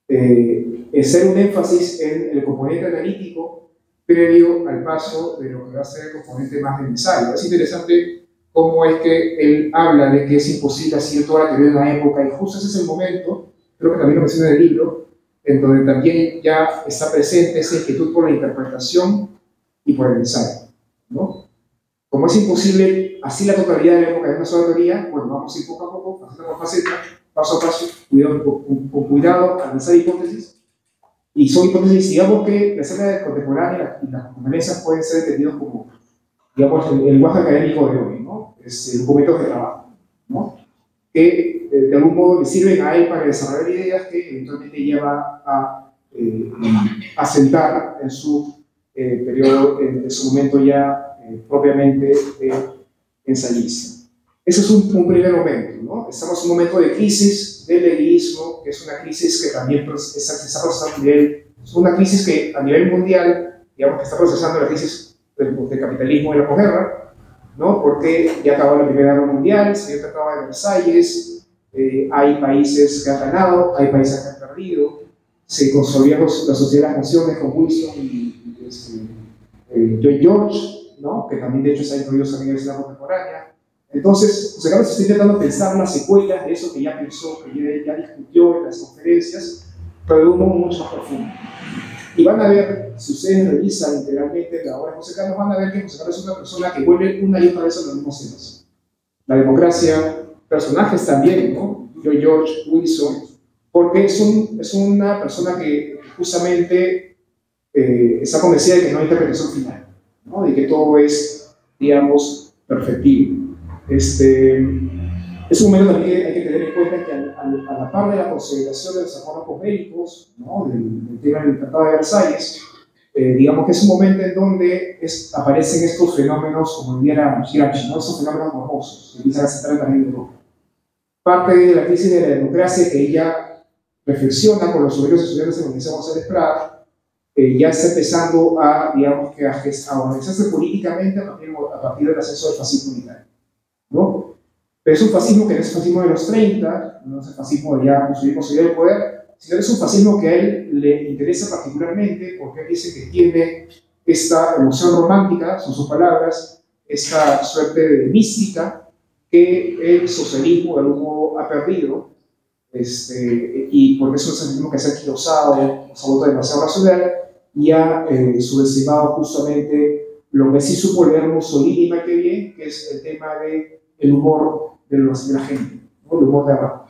Speaker 3: hacer un énfasis en el componente analítico previo al paso de lo que va a ser el componente más de ensayo. Es interesante cómo es que él habla de que es imposible hacer toda la teoría de una época, y justo ese es el momento, creo que también lo menciona en el libro, en donde también ya está presente esa inquietud por la interpretación y por el ensayo, ¿no? Como es imposible así la totalidad de la época de una sola teoría, bueno, vamos a ir poco a poco, faceta por faceta, paso a paso, con cuidado, a lanzar hipótesis. Y son hipótesis, digamos que la escena contemporánea y las conferencias pueden ser entendidos como, digamos, el lenguaje académico de hoy, ¿no? Documentos de trabajo, ¿no? Que de algún modo le sirven a él para desarrollar ideas que eventualmente lleva a sentar en su periodo, en su momento ya propiamente ensayista. Ese es un primer momento, ¿no? Estamos en un momento de crisis del leguismo, que es una crisis que también se está procesando a nivel, es una crisis que a nivel mundial, digamos que está procesando la crisis del capitalismo y la posguerra, ¿no? Porque ya acabó la Primera Guerra Mundial, se dio el Tratado de Versalles, hay países que han ganado, hay países que han perdido, se consolidó la Sociedad de las Naciones con Wilson y Lloyd George, ¿no? Que también de hecho se ha incluido en la universidad contemporánea. Entonces, José Carlos está intentando pensar las secuelas de eso que ya pensó, que ya discutió en las conferencias, pero de un modo mucho más profundo. Y van a ver, si ustedes revisan integralmente la obra de José Carlos, van a ver que José Carlos es una persona que vuelve una y otra vez a los mismos temas. La democracia, personajes también, ¿no? Lloyd George, Wilson, porque es una persona que justamente está convencida de que no hay interpretación final, ¿no? De que todo es, digamos, perfectible. Es un momento también hay que tener en cuenta que a la par de la consolidación de los acuerdos posbélicos, ¿no? del tema del Tratado de Versalles, digamos que es un momento en donde aparecen estos fenómenos, como diría Gramsci, ¿no? Estos fenómenos morbosos que empiezan a centrar también en Europa. Parte de la crisis de la democracia que ella reflexiona con los obreros estudiantes de la Universidad González Prada, ya está empezando a, digamos, a organizarse políticamente a partir del ascenso del fascismo unitario, ¿no? Pero es un fascismo que no es el fascismo de los 30, no es el fascismo de ya conseguir el poder, sino es un fascismo que a él le interesa particularmente porque él dice que tiene esta emoción romántica, son sus palabras, esta suerte de mística que el socialismo de algún modo ha perdido, y porque es un socialismo que se ha anquilosado, se ha vuelto demasiado racional y ha subestimado justamente lo que sí supo leer Mussolini más que bien, que es el tema del humor de la gente, ¿no? El humor de abajo.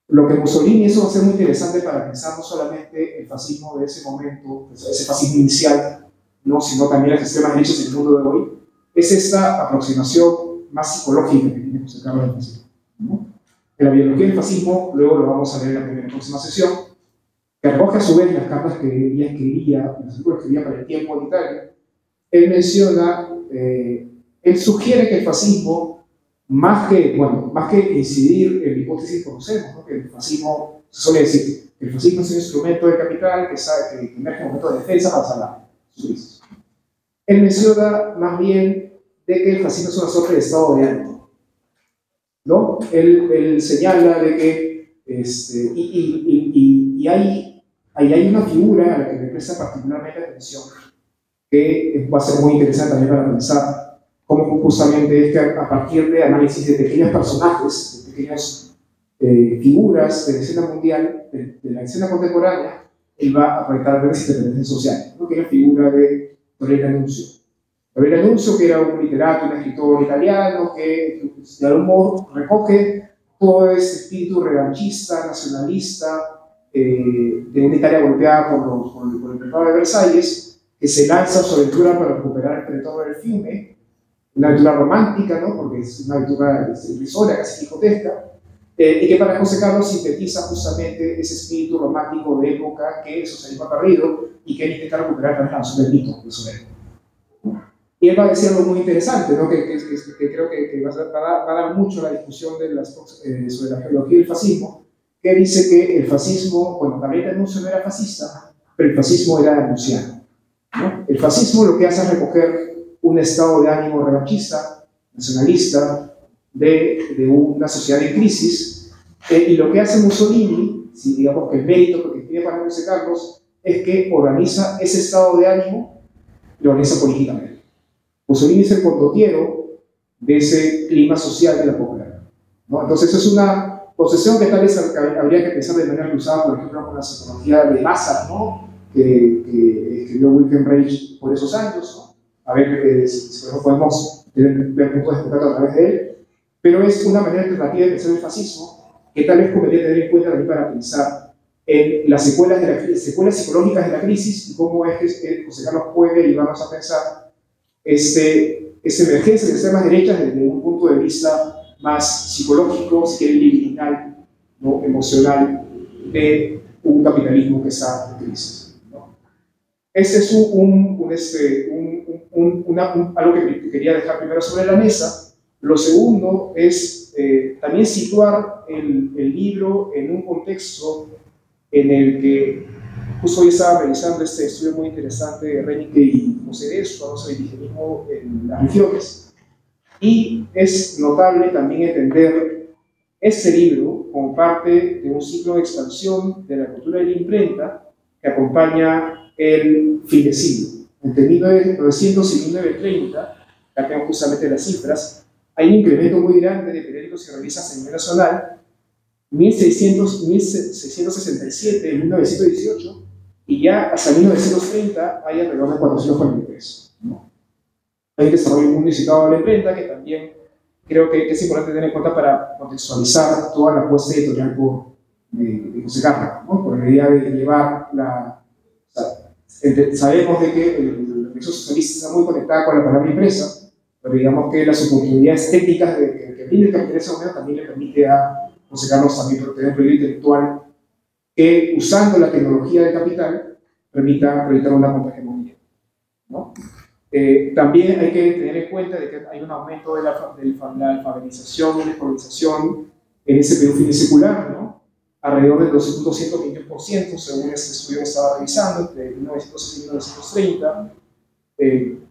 Speaker 3: Lo que Mussolini, eso va a ser muy interesante para pensar no solamente el fascismo de ese momento, ese fascismo inicial, ¿no? Sino también las extremas derechas en el mundo de hoy, es esta aproximación más psicológica que tiene José Carlos del fascismo, ¿no? En la biología del fascismo, luego lo vamos a leer en la próxima sesión, que recoge a su vez las cartas que ella escribía, los artículos que escribía para el tiempo en Italia. Él menciona, él sugiere que el fascismo, más que incidir en la hipótesis que conocemos, ¿no? Que el fascismo, se suele decir, que el fascismo es un instrumento de capital que emerge en un momento de defensa para salvar sus crisis. Él menciona más bien de que el fascismo es una suerte de estado de ánimo, ¿no? Él señala de que y hay una figura a la que le presta particularmente atención, que va a ser muy interesante también para pensar cómo justamente es que a partir de análisis de pequeños personajes, de pequeñas figuras de la escena mundial, de la escena contemporánea, él va a proyectar grandes intervenciones sociales, ¿no? Que es la figura de Gabriele D'Annunzio. Gabriele D'Annunzio, que era un literato, un escritor italiano, que de algún modo recoge todo ese espíritu revanchista, nacionalista, de una Italia golpeada por el Tratado de Versalles, que se lanza su aventura para recuperar el territorio del Fiume, una aventura romántica, ¿no? Porque es una aventura irrisoria, casi quijotesca, y que para José Carlos sintetiza justamente ese espíritu romántico de época que el socialismo ha perdido y que él intenta recuperar tras la noción del mito, del soberbio. Y él va a decir algo muy interesante, ¿no? que creo que va a dar mucho a la discusión de sobre la geología del fascismo, que dice que el fascismo, bueno, Gabriele D'Annunzio no era fascista, pero el fascismo era denunciano, ¿no? El fascismo lo que hace es recoger un estado de ánimo revanchista, nacionalista, de una sociedad en crisis, y lo que hace Mussolini, si digamos que el mérito que tiene para José Carlos, es que organiza ese estado de ánimo y lo organiza políticamente. Mussolini es el condotiero de ese clima social de la popular, ¿no? Entonces es una posesión que tal vez habría que pensar de manera cruzada, por ejemplo, con la sociología de masa, ¿no? que escribió Wilhelm Reich por esos años, ¿no? A ver si podemos ver puntos de contacto a través de él, pero es una manera alternativa de pensar el fascismo que tal vez convendría tener en cuenta también para pensar en las secuelas psicológicas de la crisis y cómo es que José Carlos puede llevarnos a pensar esta emergencia de extremas derechas desde un punto de vista más psicológico, si quiere, libidinal, ¿no? Emocional, de un capitalismo que está en crisis, ¿no? Este es algo que quería dejar primero sobre la mesa. Lo segundo es también situar el libro en un contexto en el que justo hoy estaba realizando este estudio muy interesante de Renike y José de sobre el indigenismo en las regiones, y es notable también entender este libro como parte de un ciclo de expansión de la cultura de la imprenta que acompaña el fin de siglo. Entre 1900 y 1930, acá tengo justamente las cifras, hay un incremento muy grande de periódicos y revistas a nivel nacional, 1667 en 1918, y ya hasta 1930 hay alrededor de 443, ¿no? Hay un desarrollo muy necesitado de la imprenta que también creo que es importante tener en cuenta para contextualizar toda la apuesta editorial de José Carlos, ¿no? Por la idea de llevar sabemos de que la Revolución Socialista está muy conectada con la palabra impresa, pero digamos que las oportunidades técnicas que brinda el capitalismo en ese momento también le permite a José Carlos también tener un proyecto intelectual que, usando la tecnología del capital, permita proyectar una contrahegemonía, ¿no? También hay que tener en cuenta de que hay un aumento de la alfabetización y la escolarización en ese periodo finisecular, ¿no? Alrededor del 221%, según este estudio que estaba revisando, entre 1900 y 1930,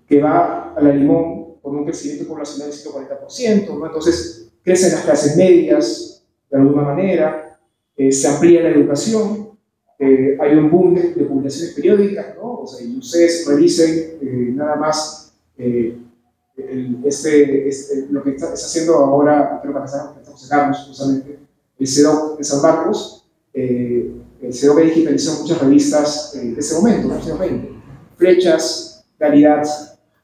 Speaker 3: que va a la limón con un crecimiento poblacional del 140%, ¿no? Entonces crecen las clases medias de alguna manera, se amplía la educación, hay un boom de publicaciones periódicas, ¿no? O sea, y ustedes revisen nada más lo que está haciendo ahora, creo que estamos Carlos, justamente, el CEDOC de San Marcos, el CEDOC que digitalizó muchas revistas de ese momento, en los años 20, Flechas, Claridad,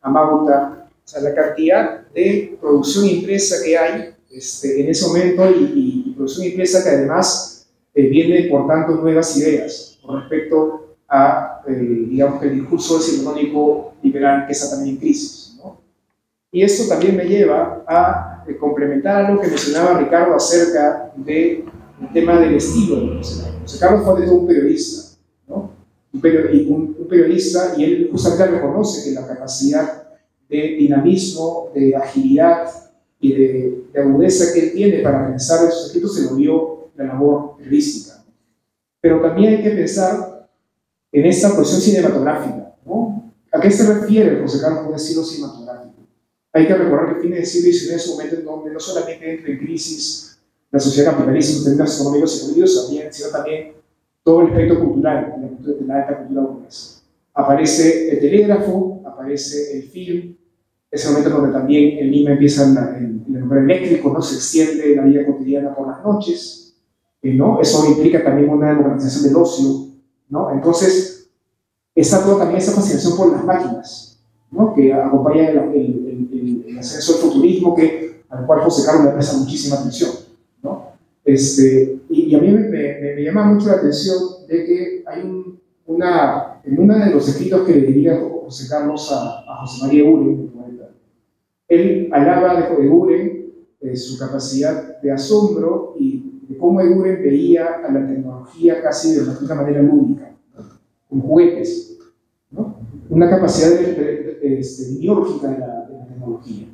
Speaker 3: Amauta, o sea, la cantidad de producción impresa que hay en ese momento y producción impresa que además viene portando nuevas ideas con respecto a, digamos, el discurso decimonónico liberal que está también en crisis, ¿no? Y esto también me lleva a complementar algo que mencionaba Ricardo acerca del tema del estilo de José Carlos. José Carlos fue de todo un periodista, ¿no? Un periodista, y él justamente reconoce que la capacidad de dinamismo, de agilidad y de agudeza que él tiene para pensar en sus escritos se lo dio la labor periodística. Pero también hay que pensar en esta cuestión cinematográfica, ¿no? ¿A qué se refiere José Carlos con estilo cinematográfico? Hay que recordar que fines del siglo XIX es un momento en donde no solamente entra en crisis la sociedad capitalista en términos económicos y políticos, sino también todo el espectro cultural, de la alta cultura burguesa. Aparece el telégrafo, aparece el film, es el momento donde también en Lima empieza el alumbrado eléctrico, ¿no? Se extiende la vida cotidiana por las noches, ¿no? Eso implica también una democratización del ocio, ¿no? Entonces, está toda también esa fascinación por las máquinas, ¿no? Que acompaña el ascenso del futurismo, al cual José Carlos le presta muchísima atención, ¿no? Y a mí me llama mucho la atención de que hay en uno de los escritos que le dedica José Carlos a José María Eguren, él hablaba de Eguren, su capacidad de asombro y de cómo Eguren veía a la tecnología casi de una manera lúdica, con juguetes, ¿no? Una capacidad biológica de la tecnología.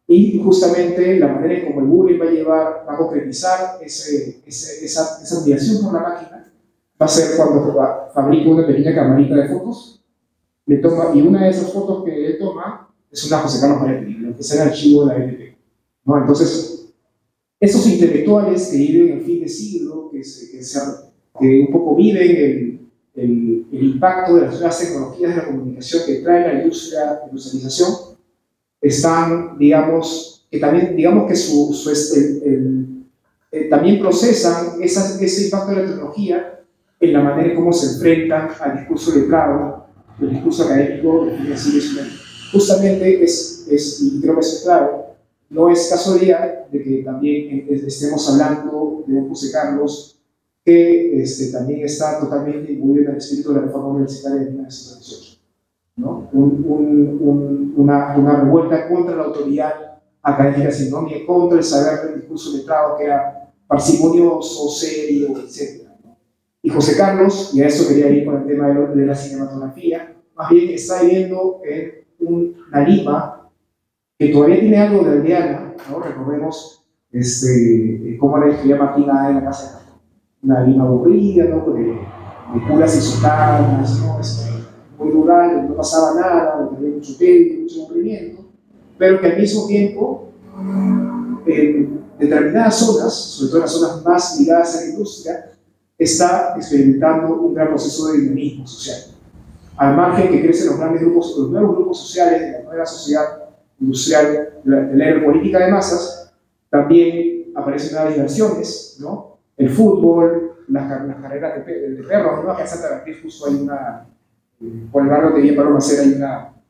Speaker 3: Y justamente la manera en cómo Eguren va a concretizar esa admiración por la máquina va a ser cuando fabrica una pequeña camarita de fotos, y una de esas fotos que él toma es una José Carlos María, que es el archivo de la LP, ¿no? Entonces, esos intelectuales que viven en el fin de siglo, que un poco viven el impacto de las nuevas tecnologías de la comunicación que trae la industrialización, están, digamos, que también, digamos que también procesan ese impacto de la tecnología en la manera en cómo se enfrentan al discurso letrado, el discurso académico del fin del siglo XIX. Justamente y creo que eso es clave, no es casualidad de que también estemos hablando de un José Carlos que también está totalmente imbuido en el espíritu de la reforma universitaria de 1918, ¿no? Una revuelta contra la autoridad académica sinónima, contra el saber del discurso letrado que era parsimonioso, serio, etc. Y José Carlos, y a eso quería ir con el tema de la cinematografía, más bien está viviendo en una Lima que todavía tiene algo de aldeana, ¿no? Recordemos cómo la escribía Martín A. en la casa de Castro. Una Lima aburrida, ¿no? De curas y sotanas, ¿no? Muy rural, donde no pasaba nada, donde había mucho tedio, mucho aburrimiento, pero que al mismo tiempo, en determinadas zonas, sobre todo en las zonas más ligadas a la industria, está experimentando un gran proceso de dinamismo social. Al margen que crecen los nuevos grupos sociales de la nueva sociedad industrial de la era política de masas, también aparecen nuevas diversiones, ¿no? El fútbol, las carreras de perros, ¿no? Que en Santa Beatriz justo hay por el barrio de Villa Paloma Macera hay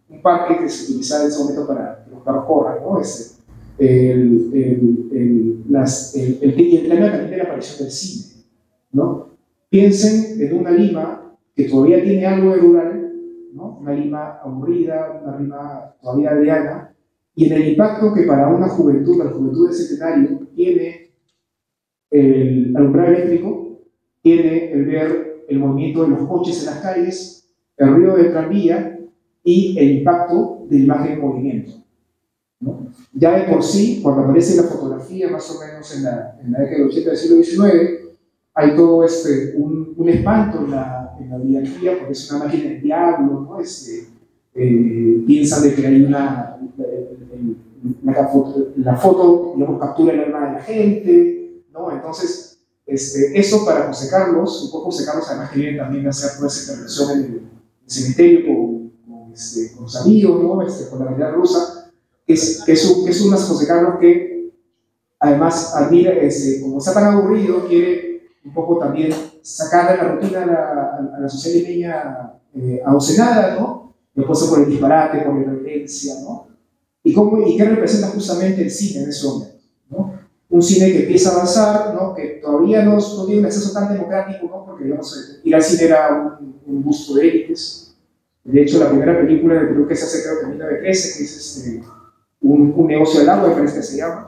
Speaker 3: un parque que se utilizaba en ese momento para que los perros corran, ¿no? El tema también de la aparición del cine, ¿no? Piensen en una Lima que todavía tiene algo de rural, ¿no? Una Lima aburrida, una Lima todavía aldeana, y en el impacto que para una juventud, la juventud del centenario, tiene el alumbrado eléctrico, tiene el ver el movimiento de los coches en las calles, el ruido del tranvía y el impacto de la imagen en movimiento, ¿no? Ya de por sí, cuando aparece la fotografía, más o menos en la década del 80 del siglo XIX, hay todo un espanto en la oligarquía, porque es una máquina del diablo, ¿no? Piensan de que hay la foto, digamos, captura el alma de la gente, ¿no? Entonces, eso para José Carlos, un poco José Carlos además que viene también a hacer toda esa intervención en el cementerio con los amigos, ¿no? Con la realidad rusa, que es un José Carlos que además admira, como está tan aburrido, quiere un poco también sacar de la rutina a la sociedad limeña adocenada, ¿no? Después por el disparate, por la violencia, ¿no? ¿Y qué representa justamente el cine en ese momento, ¿no? Un cine que empieza a avanzar, ¿no? Que todavía no tiene un acceso tan democrático, ¿no? Porque, digamos, ir al cine era un gusto de élites. De hecho, la primera película de Perú que se hace creo que en 1913, que es un negocio del agua, me parece que se llama,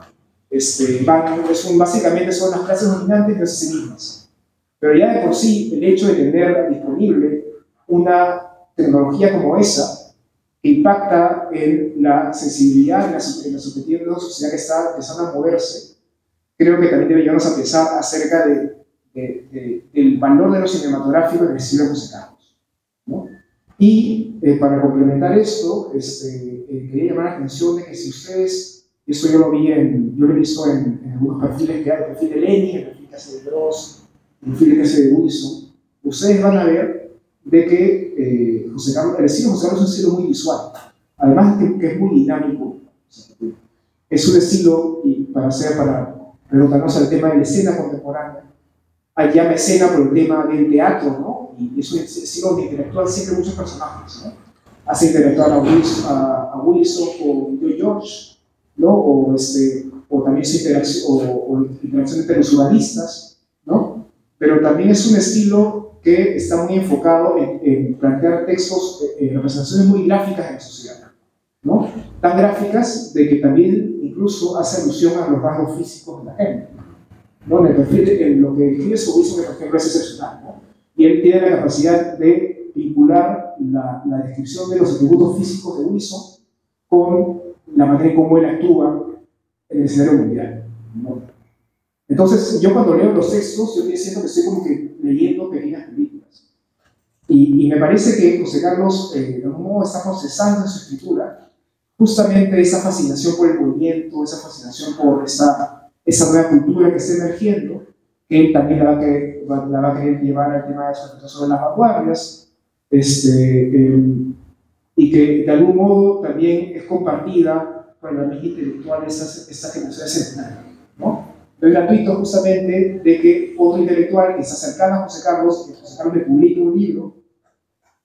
Speaker 3: básicamente son las clases dominantes de las mismas. Pero ya de por sí, el hecho de tener disponible una tecnología como esa, que impacta en la sensibilidad, en la subjetividad de una sociedad que está empezando a moverse, creo que también debe llevarnos a pensar acerca del valor de lo cinematográfico en el estilo de José Carlos, ¿no? Y para complementar esto, quería llamar la atención de que si ustedes, eso yo lo he visto en algunos perfiles que hay, el perfil de Lenin, el perfil que hace de Gross, el perfil que hace de Wilson, ustedes van a ver de que el estilo de José Carlos es un estilo muy visual. además que es muy dinámico. Es un estilo, y para preguntarnos al tema de la escena contemporánea, hay llama escena por el tema del teatro, ¿no? Y es un estilo donde interactúan siempre muchos personajes, ¿no? Hace interactuar a Wilson con Joe George, ¿no? O también su interacción entre los urbanistas, ¿no? Pero también es un estilo que está muy enfocado en plantear textos, representaciones muy gráficas de la sociedad, ¿no? Tan gráficas de que también incluso hace alusión a los rasgos físicos de la gente, ¿no? En el perfil, en lo que describe su Wilson, por ejemplo, es excepcional, ¿no? Y él tiene la capacidad de vincular la descripción de los atributos físicos de Wilson con la manera en cómo él actúa en el escenario mundial, ¿no? Entonces, yo cuando leo los textos, yo siento que estoy como que leyendo pequeñas películas. Y me parece que José Carlos, de algún modo, está procesando en su escritura justamente esa fascinación por el movimiento, esa fascinación por esa nueva cultura que está emergiendo, que él también la va a querer llevar al tema de sobre las vanguardias, y que de algún modo también es compartida por la mente intelectual de esta generación centenaria, ¿no? No es gratuito justamente de que otro intelectual que está cercano a José Carlos, que José Carlos le publica un libro,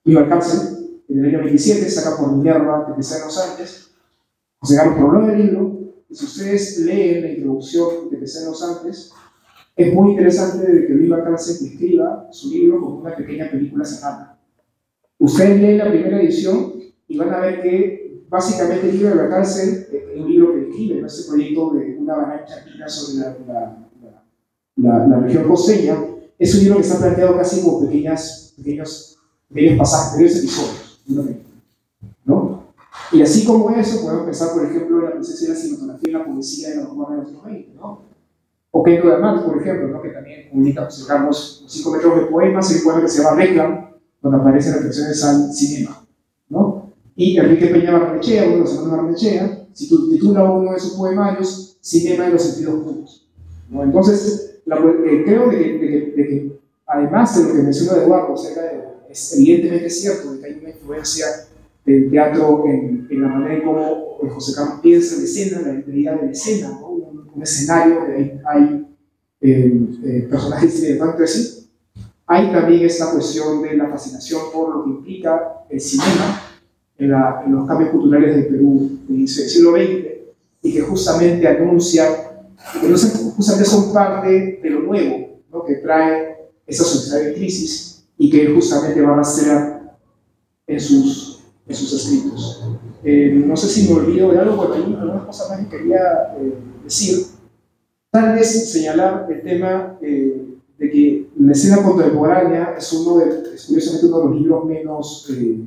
Speaker 3: Viva el Cárcel, en el año 27, saca por Minerva, que empecé años antes. José Carlos prologa el libro, y si ustedes leen la introducción de empecé años antes, es muy interesante de que Viva el Cárcel escriba su libro como una pequeña película cerrada. Ustedes leen la primera edición y van a ver que básicamente el libro de la cárcel es un libro que describe, ¿no?, este proyecto de una avalancha andina sobre la región costeña. Es un libro que está planteado casi como pequeños pasajes, pequeños episodios, ¿no? Y así como eso, podemos pensar, por ejemplo, en la presencia de la cinematografía y la poesía de la vanguardia de los 90, ¿no? O Kendo de Amat, por ejemplo, ¿no?, que también publica, José Carlos, 5 metros de poemas, y un poema que se llama Reclam, donde aparecen reflexiones al cinema, ¿no? Y Enrique Peña Barrenechea, uno de los hermanos Barrenechea, titula uno de sus poemarios Cinema de los sentidos puros, ¿no? Entonces, creo de que además de lo que mencionó Eduardo, es evidentemente cierto de que hay una influencia del teatro en la manera en cómo José Carlos piensa la escena, la idea de la escena, ¿no? Un escenario donde hay personajes entre sí. Hay también esta cuestión de la fascinación por lo que implica el cinema en los cambios culturales del Perú del inicio del siglo XX, y que justamente justamente son parte de lo nuevo, ¿no?, que trae esa sociedad de crisis, y que él justamente va a rastrear en sus escritos. No sé si me olvido de algo, porque hay algunas cosas más que quería decir. Tal vez señalar el tema de que la escena contemporánea es curiosamente uno de los libros menos que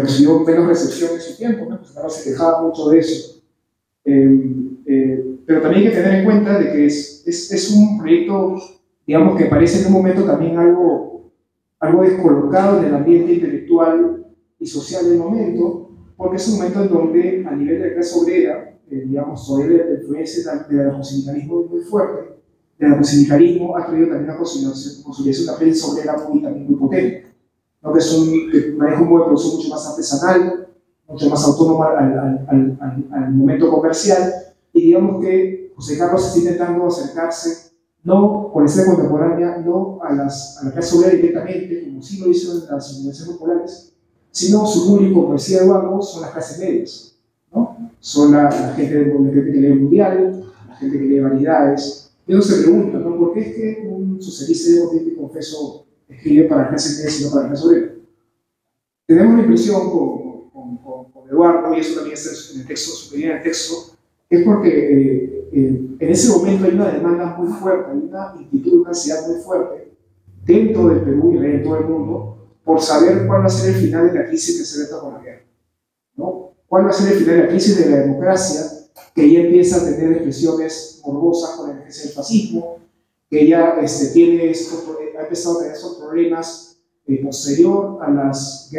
Speaker 3: recibió menos recepción en su tiempo, ¿no? Pues ahora se quejaba mucho de eso. Pero también hay que tener en cuenta de que es un proyecto, digamos, que parece en un momento también algo descolocado en el ambiente intelectual y social del momento, porque es un momento en donde a nivel de la clase obrera, digamos, todavía la influencia del anarcosindicalismo es muy fuerte. El anarcosindicalismo ha traído también una consolidación de la prensa obrera también muy potente, ¿no?, que maneja un modo de producción mucho más artesanal, mucho más autónomo al momento comercial, y digamos que José Carlos está intentando acercarse, no con la escena contemporánea, no a la clase obrera directamente, como sí lo hizo en las universidades populares, sino su público, como decía Eduardo, son las clases medias, ¿no? Son la gente que lee mundial, la gente que lee variedades. Y uno se pregunta, ¿no?, ¿por qué es que un socialista democrático y confeso escribe para la clase media sino para la clase obrera? Tenemos la impresión con Eduardo, y eso también está en el texto, sugería en el texto, es porque en ese momento hay una demanda muy fuerte, hay una inquietud, una ansiedad muy fuerte dentro del Perú y de todo el mundo por saber cuál va a ser el final de la crisis que se veta con la guerra, ¿no? ¿Cuál va a ser el final de la crisis de la democracia, que ya empieza a tener expresiones morbosas con la emergencia del fascismo, que ya ha empezado a tener estos problemas posterior a las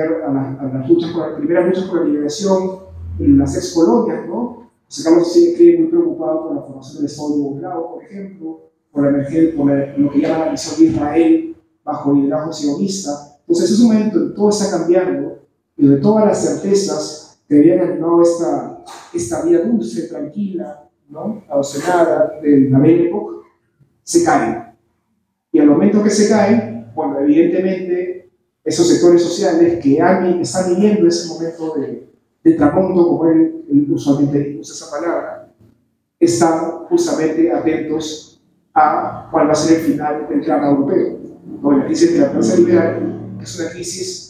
Speaker 3: luchas primeras luchas por la liberación en las ex colonias, ¿no? José Carlos sigue muy preocupado por la formación del Estado yugoslavo, por ejemplo, por lo que llaman la misión de Israel bajo el liderazgo sionista. Entonces es un momento en que todo está cambiando, y de todas las certezas que habían animado esta vida dulce, tranquila, ¿no? Adocenada de la Belle Époque, se caen. Y al momento que se caen, bueno, evidentemente esos sectores sociales que están viviendo ese momento de tramonto, como él usualmente usa esa palabra, están justamente atentos a cuál va a ser el final del plan europeo. ¿No? La crisis de la plaza liberal es una crisis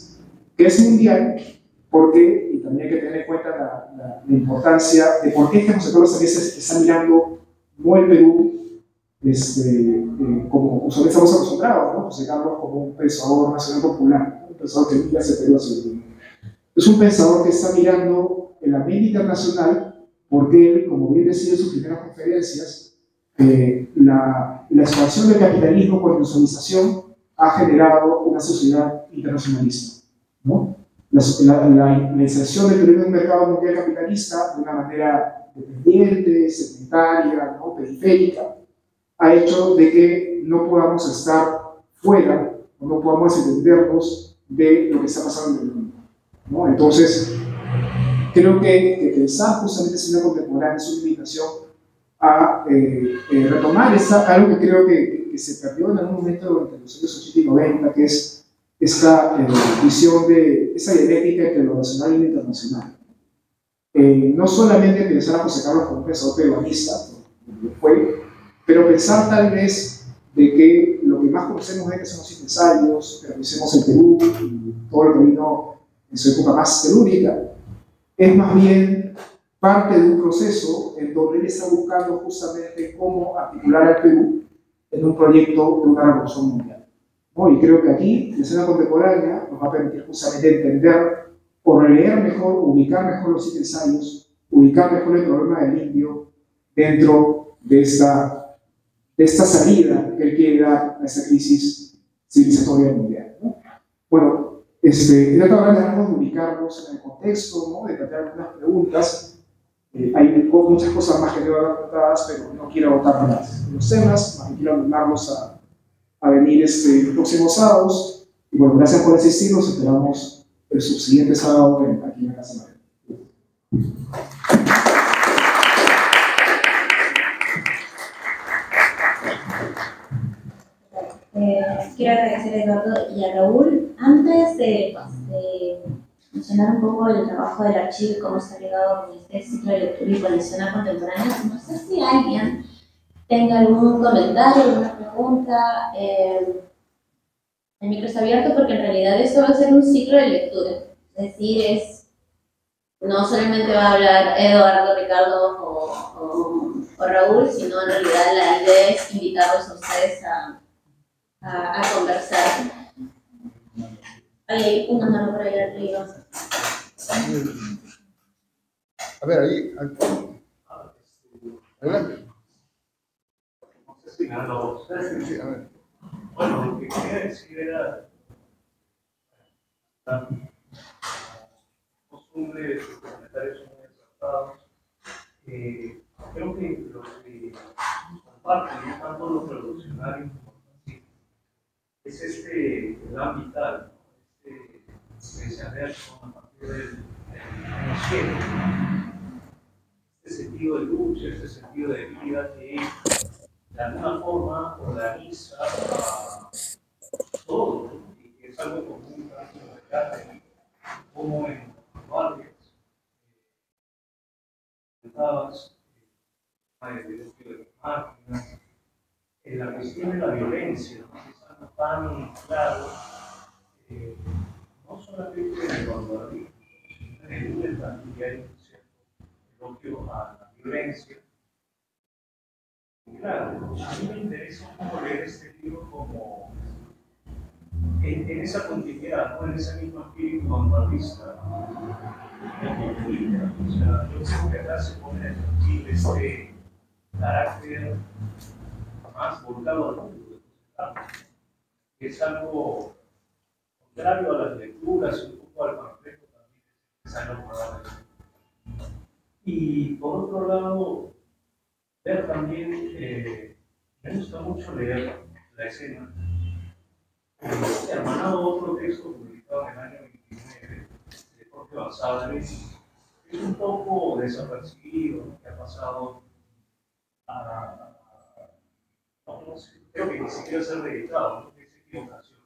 Speaker 3: que es mundial, porque, y también hay que tener en cuenta la importancia de por qué estos sectores también se están mirando no el Perú, como usualmente estamos acostumbrados, ¿no? José Carlos como un pensador nacional popular, un pensador que mira hacia Perú hacia el mundo. Es un pensador que está mirando el ambiente internacional porque él, como bien decía en sus primeras conferencias, la expansión del capitalismo por industrialización ha generado una sociedad internacionalista, ¿no? La inserción del Perú en un mercado mundial capitalista de una manera dependiente, segmentaria, ¿no? Periférica, ha hecho de que no podamos estar fuera o no podamos entendernos de lo que está pasando en el mundo, ¿no? Entonces, creo que pensar justamente en cine contemporáneo es una invitación a retomar algo que creo que se perdió en algún momento durante los años 80 y 90, que es esta visión de esa dialéctica entre lo nacional y lo internacional. No solamente pensar a José Carlos como un pensador peruanista, como fue, pero pensar tal vez de que lo que más conocemos de él son los ensayos, que conocemos el Perú y todo lo que vino en su época más telúrica, es más bien parte de un proceso en donde él está buscando justamente cómo articular al Perú en un proyecto de una revolución mundial, ¿no? Y creo que aquí, la escena contemporánea nos va a permitir justamente entender o releer mejor, ubicar mejor los ensayos, ubicar mejor el problema del indio dentro de esta salida que él quiere dar a esta crisis civilizatoria mundial, ¿no? Bueno, en esta hora tratamos de ubicarnos en el contexto, ¿no? De plantear algunas preguntas. Hay muchas cosas más que debo haber apuntadas, pero no quiero agotar más los temas, más que quiero animarlos a venir los próximos sábados. Y bueno, gracias por asistirnos, esperamos el subsiguiente sábado aquí en la Casa Mayor.
Speaker 1: Quiero agradecer a Eduardo y a Raúl. Antes de mencionar un poco el trabajo del archivo y cómo se ha llegado con este ciclo de lectura y colección contemporánea, no sé si alguien tenga algún comentario, alguna pregunta. El micro está abierto porque en realidad esto va a ser un ciclo de lectura. Es decir, no solamente va a hablar Eduardo, Ricardo o Raúl, sino en realidad la idea es invitarlos a ustedes a conversar. Hay una mano por ahí arriba.
Speaker 2: A ver, ahí. Adelante.
Speaker 4: Sí,
Speaker 2: a ver.
Speaker 4: Bueno, lo que quería decir era la costumbre de sus comentarios muy acertados. Creo que lo que comparten, no tanto los revolucionarios, es el plan vital, que se aversa a partir del cielo. Este sentido de lucha, este sentido de vida que de alguna forma organiza todo, ¿no? Y que es algo común tanto en la calle como en los barrios. Comentabas, de máquinas, la cuestión de la violencia, ¿no? Es algo tan claro, no solamente en el vanguardismo, sino en el libre también hay un cierto elogio a la violencia. Claro, a mí me interesa un poco leer este libro como en esa continuidad, ¿no? En ese mismo espíritu vanguardista. O sea, yo creo que acá se pone de perfil este carácter más volcado al mundo, que es algo contrario a las lecturas y un poco al panfleto también que se han logrado. Y por otro lado, ver también, me gusta mucho leer la escena, hermanado otro texto publicado en el año 29, de Basadres es un poco desapercibido, que ha pasado no sé, creo que ni siquiera ser dedicado, ¿no? Es equivocación.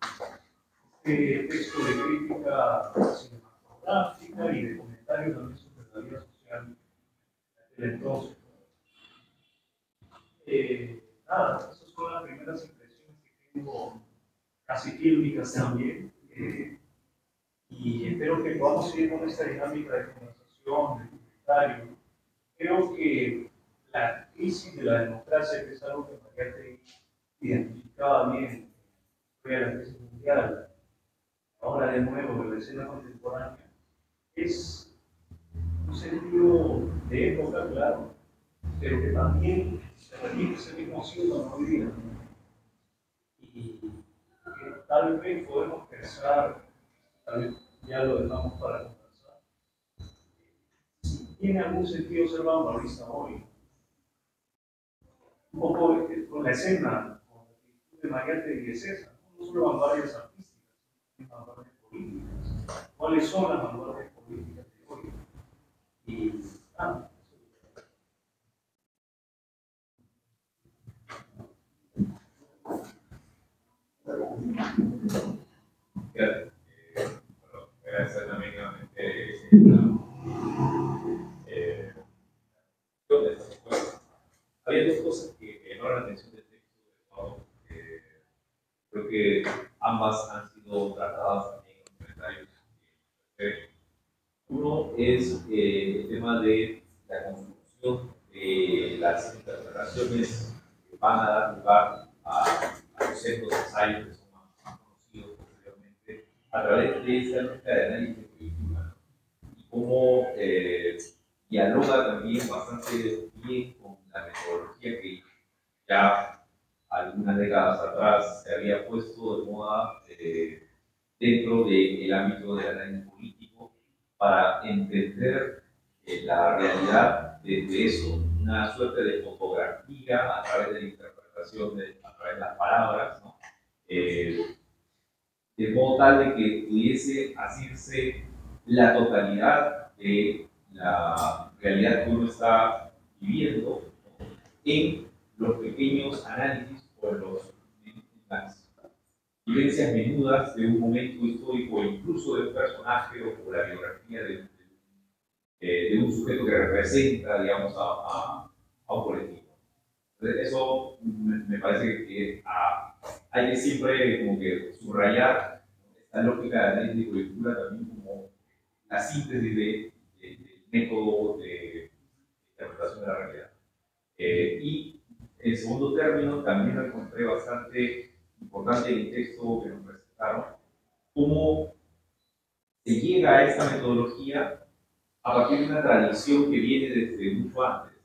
Speaker 4: Este texto de crítica cinematográfica y de comentarios también sobre la vida social del entonces. Nada, esas son las primeras impresiones que tengo, casi fílmicas también. Y espero que podamos seguir con esta dinámica de conversación, de comentario. Creo que la crisis de la democracia, que es algo que María te identificaba bien, fue la crisis mundial, ahora de nuevo en la escena contemporánea, es un sentido de época, claro, pero que también se repite ese mismo síntoma hoy día. Y que tal vez podemos pensar, tal vez ya lo dejamos para conversar, si tiene algún sentido ser vanguardista hoy. Un poco con la escena, con la actitud de María y de César, no solo vanguardias artísticas, sino vanguardias políticas. ¿Cuáles son las vanguardias políticas de hoy? Y
Speaker 5: gracias también nuevamente. Había dos cosas que me llamaron la atención del texto. Creo que ambas han sido tratadas también en comentarios. Uno es el tema de la construcción de las interpretaciones que van a dar lugar a los centros de ensayo que son más conocidos posteriormente a través de esta lógica de análisis de coyuntura, y cómo dialoga también bastante bien con la metodología que ya algunas décadas atrás se había puesto de moda dentro del ámbito del análisis político para entender la realidad desde eso, una suerte de fotografía a través de la interpretación, a través de las palabras, ¿no? De modo tal de que pudiese asirse la totalidad de la realidad que uno está viviendo, ¿no?, en los pequeños análisis o en las vivencias menudas de un momento histórico o incluso de un personaje o la biografía de un sujeto que representa, digamos, a un colectivo. Entonces, eso me parece que hay que siempre como que subrayar esta lógica de análisis de coyuntura también como la síntesis del método de interpretación de la realidad. Y en segundo término, también lo encontré bastante importante en el texto que nos presentaron, cómo se llega a esta metodología a partir de una tradición que viene desde mucho antes,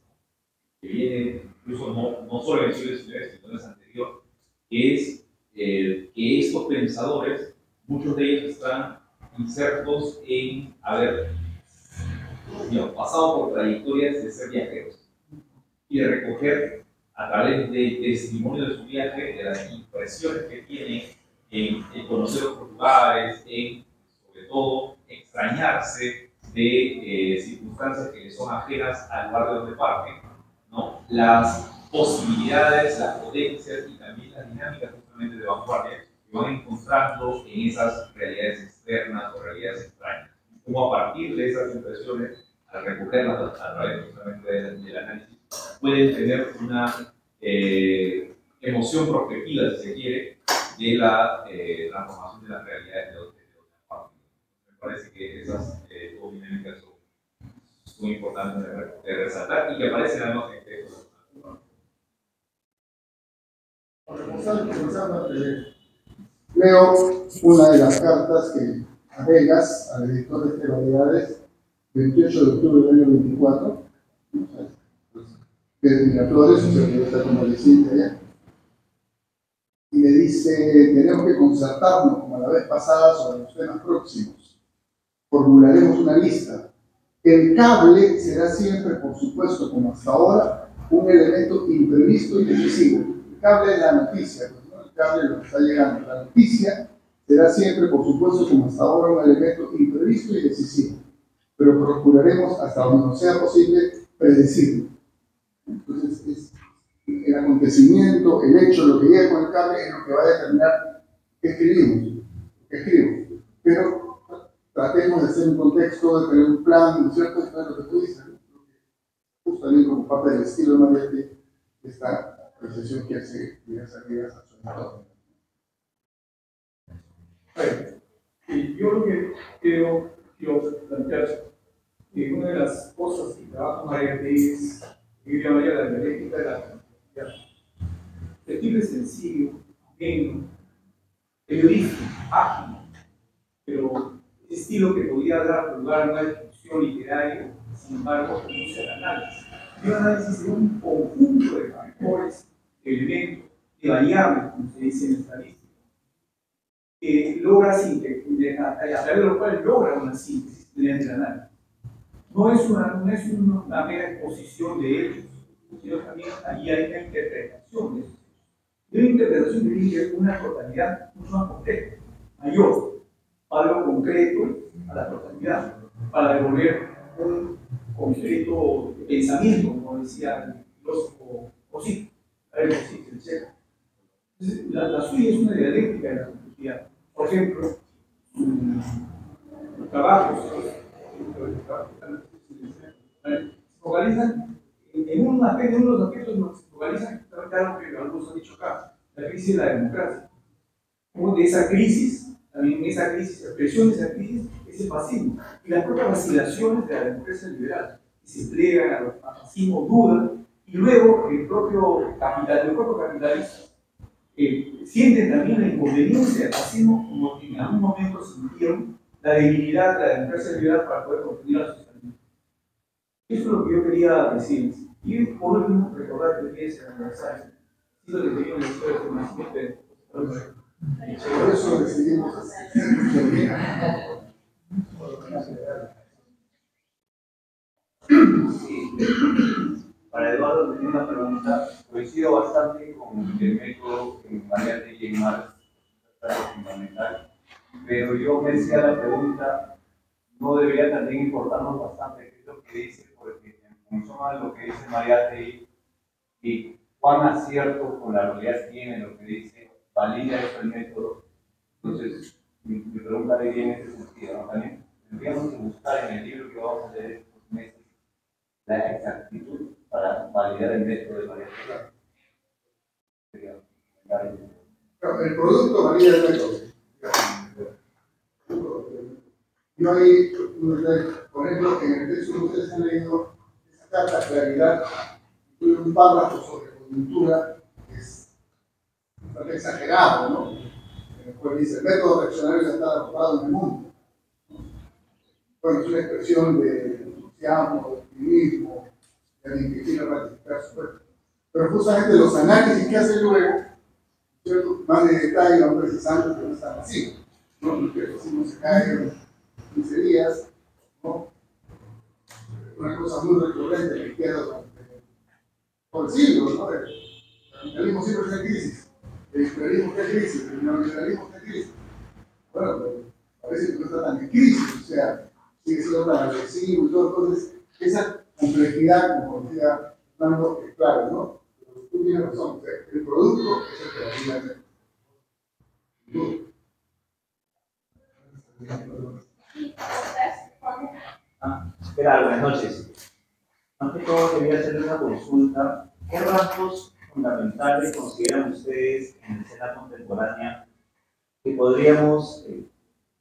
Speaker 5: que viene incluso no solo en el siglo XIX, sino en el anterior, que es que estos pensadores, muchos de ellos están insertos en haber pasado por trayectorias de ser viajeros y de recoger a través del testimonio de su viaje, de las impresiones que tienen en conocer otros lugares, en sobre todo extrañarse de circunstancias que les son ajenas al lugar de donde parten, ¿no? Las posibilidades, las potencias y también las dinámicas justamente de vanguardia que van encontrando en esas realidades externas o realidades extrañas. Como a partir de esas impresiones, al recogerlas a través justamente del análisis, pueden tener una emoción prospectiva, si se quiere, de la transformación de las realidades de otras partes. Me parece que esas dos dinámicas son muy importantes de resaltar y que aparecen además en el texto.
Speaker 2: Leo una de las cartas que a Vegas, al editor de este Variedades, 28 de octubre del año 24, que es Miraflores, o sea que está como distinta ya, y le dice: tenemos que concertarnos como la vez pasada sobre los temas próximos. Formularemos una lista. El cable será siempre, por supuesto, como hasta ahora, un elemento imprevisto y decisivo. El cable es la noticia, ¿no? El cable es lo que está llegando. La noticia será siempre, por supuesto, como hasta ahora, un elemento imprevisto y decisivo. pero procuraremos, hasta donde nos sea posible, predecirlo. Entonces, el acontecimiento, el hecho, lo que llega con el cable es lo que va a determinar qué escribimos. Pero tratemos de hacer un contexto, de tener un plan, ¿no es cierto? Esto es lo que tú dices, ¿no? Justo también como parte del estilo de Mariette, esta apreciación que hace diversas acciones.
Speaker 6: Yo lo que quiero plantear, una de las cosas que trabaja Mariette es, yo llamaría la dialéctica de la complejidad. El tipo es sencillo, ameno, periodístico, ágil, pero estilo que podría dar lugar a una discusión literaria, sin embargo, conduce al análisis. Y un análisis de un conjunto de factores, de elementos, de variables, como se dice en estadística, que logra a través de lo cual logra una síntesis mediante el análisis. No es una mera exposición de hechos, sino también ahí hay una interpretación de esos hechos. Y una interpretación que tiene una totalidad mucho más compleja, mayor, para lo concreto a la totalidad, para devolver un concreto pensamiento, como decía el filósofo Cosito, el checo. La suya es una dialéctica de la complejidad. Por ejemplo, los trabajos se focalizan en uno de los aspectos, se focalizan, claro que algunos han dicho acá, la crisis de la democracia. Como de esa crisis, también esa crisis, la expresión de esa crisis es el fascismo. Y las propias vacilaciones de la democracia liberal, que se plegan al fascismo, dudan, y luego el propio capitalista sienten también la inconveniencia del fascismo, como en algún momento sintieron la debilidad de la democracia liberal para poder contener al socialismo. Eso es lo que yo quería decir. Y por último, recordar que es el aniversario. Sí, lo que tenía en la historia de nacimiento de
Speaker 2: por eso decidimos
Speaker 7: Para Eduardo tenía una pregunta. Coincido bastante con el método que Mariette y en Marx es fundamental, pero yo me decía la pregunta, no debería también importarnos bastante qué es lo que dice, porque en función de lo que dice Mariette y cuán acierto con la realidad tiene lo que dice, valida eso el método. Entonces, mi pregunta viene en ese sentido, ¿no? También tendríamos que buscar en el libro que vamos a leer estos meses la exactitud para validar el método de Mariette.
Speaker 2: El producto valida el método. Yo ahí, por ejemplo, en el texto que ustedes han leído, esa carta claridad, incluye un párrafo sobre coyuntura, que es bastante exagerado, ¿no? En el cual dice: el método reaccionario ya está adoptado en el mundo. Bueno, es una expresión de entusiasmo, de optimismo, de alguien que quiere ratificar su cuerpo. Pero justamente los análisis que hace luego, ¿cierto?, más de detalle van precisando que no están así, ¿no? Que si no se cae en 15 días, ¿no? Una cosa muy recurrente en la izquierda durante todo el siglo, ¿no? El capitalismo siempre está en crisis, el imperialismo está en crisis, el neoliberalismo está en crisis. Bueno, pero parece que no está tan en crisis, o sea, sigue siendo tan agresivo y todo. Entonces, esa complejidad, como decía Fernando, es claro, ¿no? Pero tú tienes razón, o sea, el producto es el que valida
Speaker 8: ¿Qué tal? Buenas noches. Más que todo quería hacerle una consulta. ¿Qué rasgos fundamentales consideran ustedes en la escena contemporánea que podríamos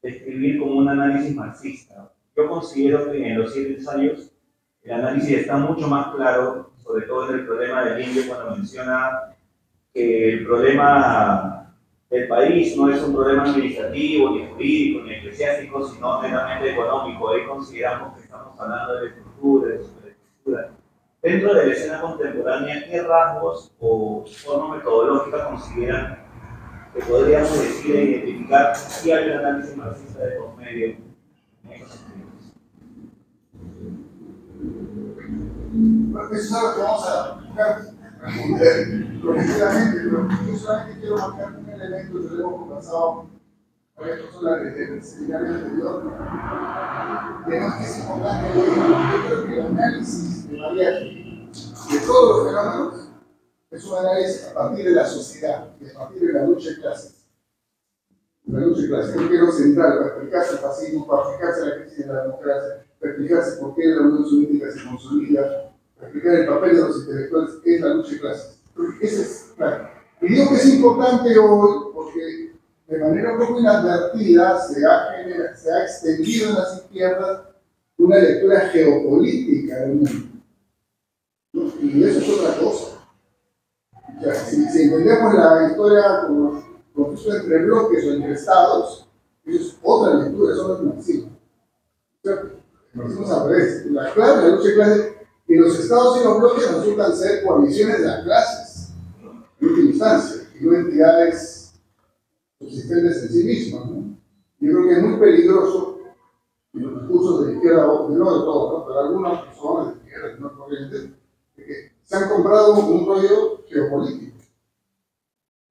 Speaker 8: describir como un análisis marxista? Yo considero que en los 7 ensayos el análisis está mucho más claro, sobre todo en el problema del indio, cuando menciona que el problema del país no es un problema administrativo, ni jurídico, ni eclesiástico, sino meramente económico. Ahí consideramos que estamos hablando de la estructura, de superestructura. Dentro de la escena contemporánea, ¿qué rasgos o forma metodológica consideran que podríamos decir e identificar si hay un análisis marxista de por medio en esos sentidos?
Speaker 2: Eso es algo que vamos a buscar responder progresivamente, pero yo solamente quiero marcar un elemento que lo hemos conversado el seminario anterior, tenemos que es importante, yo creo que el análisis de Mariátegui de todos los fenómenos es un análisis a partir de la sociedad y a partir de la lucha de clases. La lucha de clases, yo quiero centrar para explicarse el fascismo, para explicarse la crisis de la democracia, para explicarse por qué la Unión Soviética se consolida, para explicar el papel de los intelectuales, que es la lucha de clases. Ese es claro. Y digo que es importante hoy porque de manera un poco inadvertida se ha extendido en las izquierdas una lectura geopolítica del mundo. ¿No? Y eso es otra cosa. O sea, si entendemos la historia como conflicto entre bloques o entre estados, eso es otra lectura, eso no es marxismo. O sea, el marxismo es al revés. La clave de la lucha de clases, y los estados y los bloques resultan ser coaliciones de las clases, en última instancia, y no entidades subsistentes en sí mismas, ¿no? Yo creo que es muy peligroso en los discursos de la izquierda, no de todos, ¿no? Pero algunas personas de izquierda que no corrientes, que se han comprado un rollo geopolítico.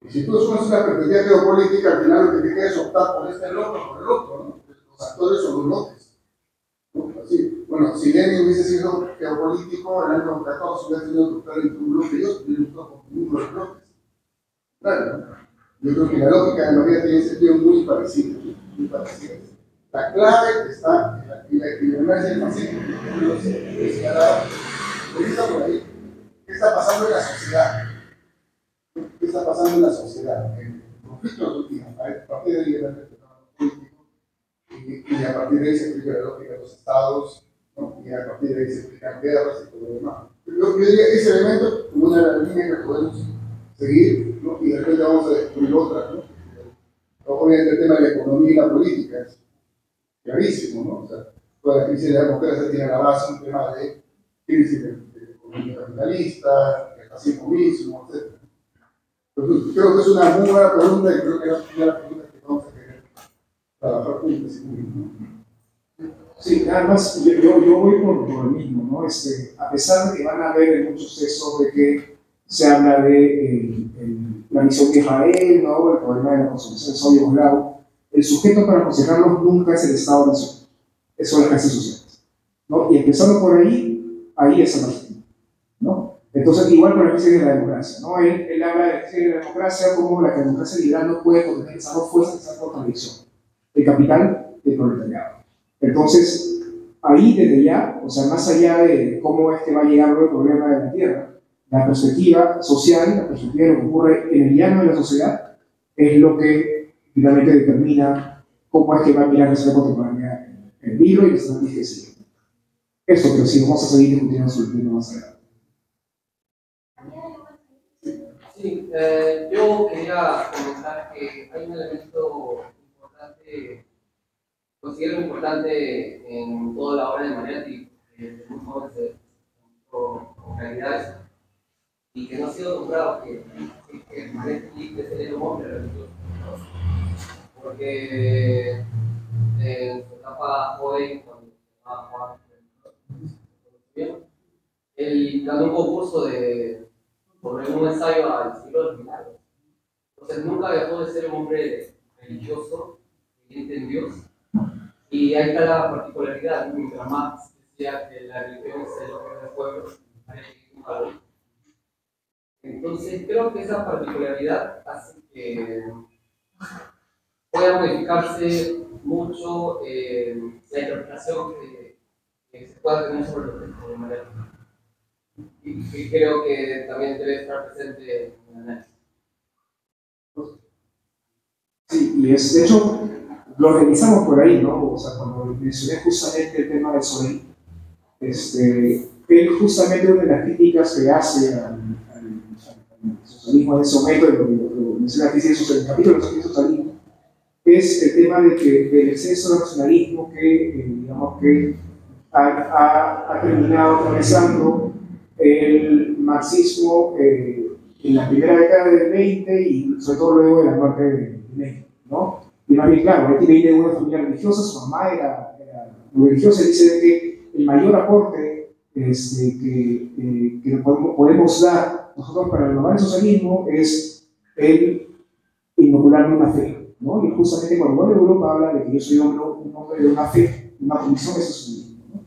Speaker 2: Y si tú asumes una perspectiva geopolítica, al final lo que te queda es optar por este bloque o por el otro, ¿no? Los actores son los bloques, ¿no? Así, bueno, si Lenin hubiese sido geopolítico, en el año 14 hubiera tenido que optar entre un bloque y otro, hubiera optado por ninguno de los bloques. Claro, ¿no? Yo creo que la lógica de María tiene un sentido muy parecido, muy parecido. La clave está en la equivalencia del fascismo, que está por ahí. ¿Qué está pasando en la sociedad? ¿Qué está pasando en la sociedad? El conflicto último, a partir de ahí el político, y a partir de ahí se explica la lógica de los estados, ¿no? Y a partir de ahí se explican guerras y todo lo demás. Yo diría ese elemento como una de las líneas que podemos seguir, ¿no? Y de repente vamos a descubrir otras, ¿no? Obviamente el tema de la economía y la política es clarísimo, ¿no? O sea, toda la crisis de la democracia tiene a la base un tema de crisis de economía capitalista, del fascismo mismo, etc. Entonces, creo que es una muy buena pregunta y creo que es la primera pregunta que vamos a querer trabajar juntos.
Speaker 3: Sí, nada más, yo voy por lo mismo, ¿no? A pesar de que van a haber en muchos textos de que se habla de la misión de Israel, ¿no? El problema de la consolidación del Estado yugoslavo, el sujeto para aconsejarlos nunca es el Estado-Nación, son las clases sociales, ¿no? Y empezando por ahí es el marxismo, ¿no? Entonces, igual con la crisis de la democracia, ¿no? Él habla de la crisis de la democracia como la democracia liberal no puede contener esas dos fuerzas, esas dos contradicciones, el capital y el proletariado. Entonces, ahí desde ya, o sea, más allá de cómo es que va a llegar el problema de la tierra, la perspectiva social, la perspectiva de lo que ocurre en el llano de la sociedad, es lo que finalmente determina cómo es que va a mirar la sociedad contemporánea en el libro y las análisis que siguen. Eso, pero sí, vamos a seguir discutiendo sobre el tema más adelante.
Speaker 9: Sí, yo quería comentar que hay un elemento importante, considero importante en toda la obra de Mariátegui, de muy jóvenes con realidades, y que no ha sido nombrado, que Mariátegui es el hombre religioso, porque en su etapa joven, cuando estaba Juan, él ganó un concurso sobre un ensayo al siglo de los milagros. Entonces nunca dejó de ser un hombre religioso, creyente en Dios. Y ahí está la particularidad, mientras más decía que la religión es lo que del pueblo, entonces creo que esa particularidad hace que pueda modificarse mucho la interpretación que se pueda tener sobre los textos de manera. Y creo que también debe estar presente en el análisis.
Speaker 3: Sí, y de hecho, lo revisamos por ahí, ¿no? O sea, cuando mencioné justamente el tema de Sorel, él justamente una de las críticas que hace al socialismo en ese momento, lo menciona la crisis social, el capítulo de la crisis del socialismo, es el tema de que el exceso de nacionalismo que, digamos que ha terminado atravesando el marxismo en la primera década del 20 y sobre todo luego de la muerte de Lenin, ¿no? Y más bien, claro, él viene de una familia religiosa, su mamá era muy religiosa, y dice que el mayor aporte que podemos dar nosotros para lograr el socialismo es el inocularle una fe, ¿no? Y justamente cuando vuelve a Europa habla de que yo soy un hombre de una fe, de una convicción, eso es su libro, ¿no?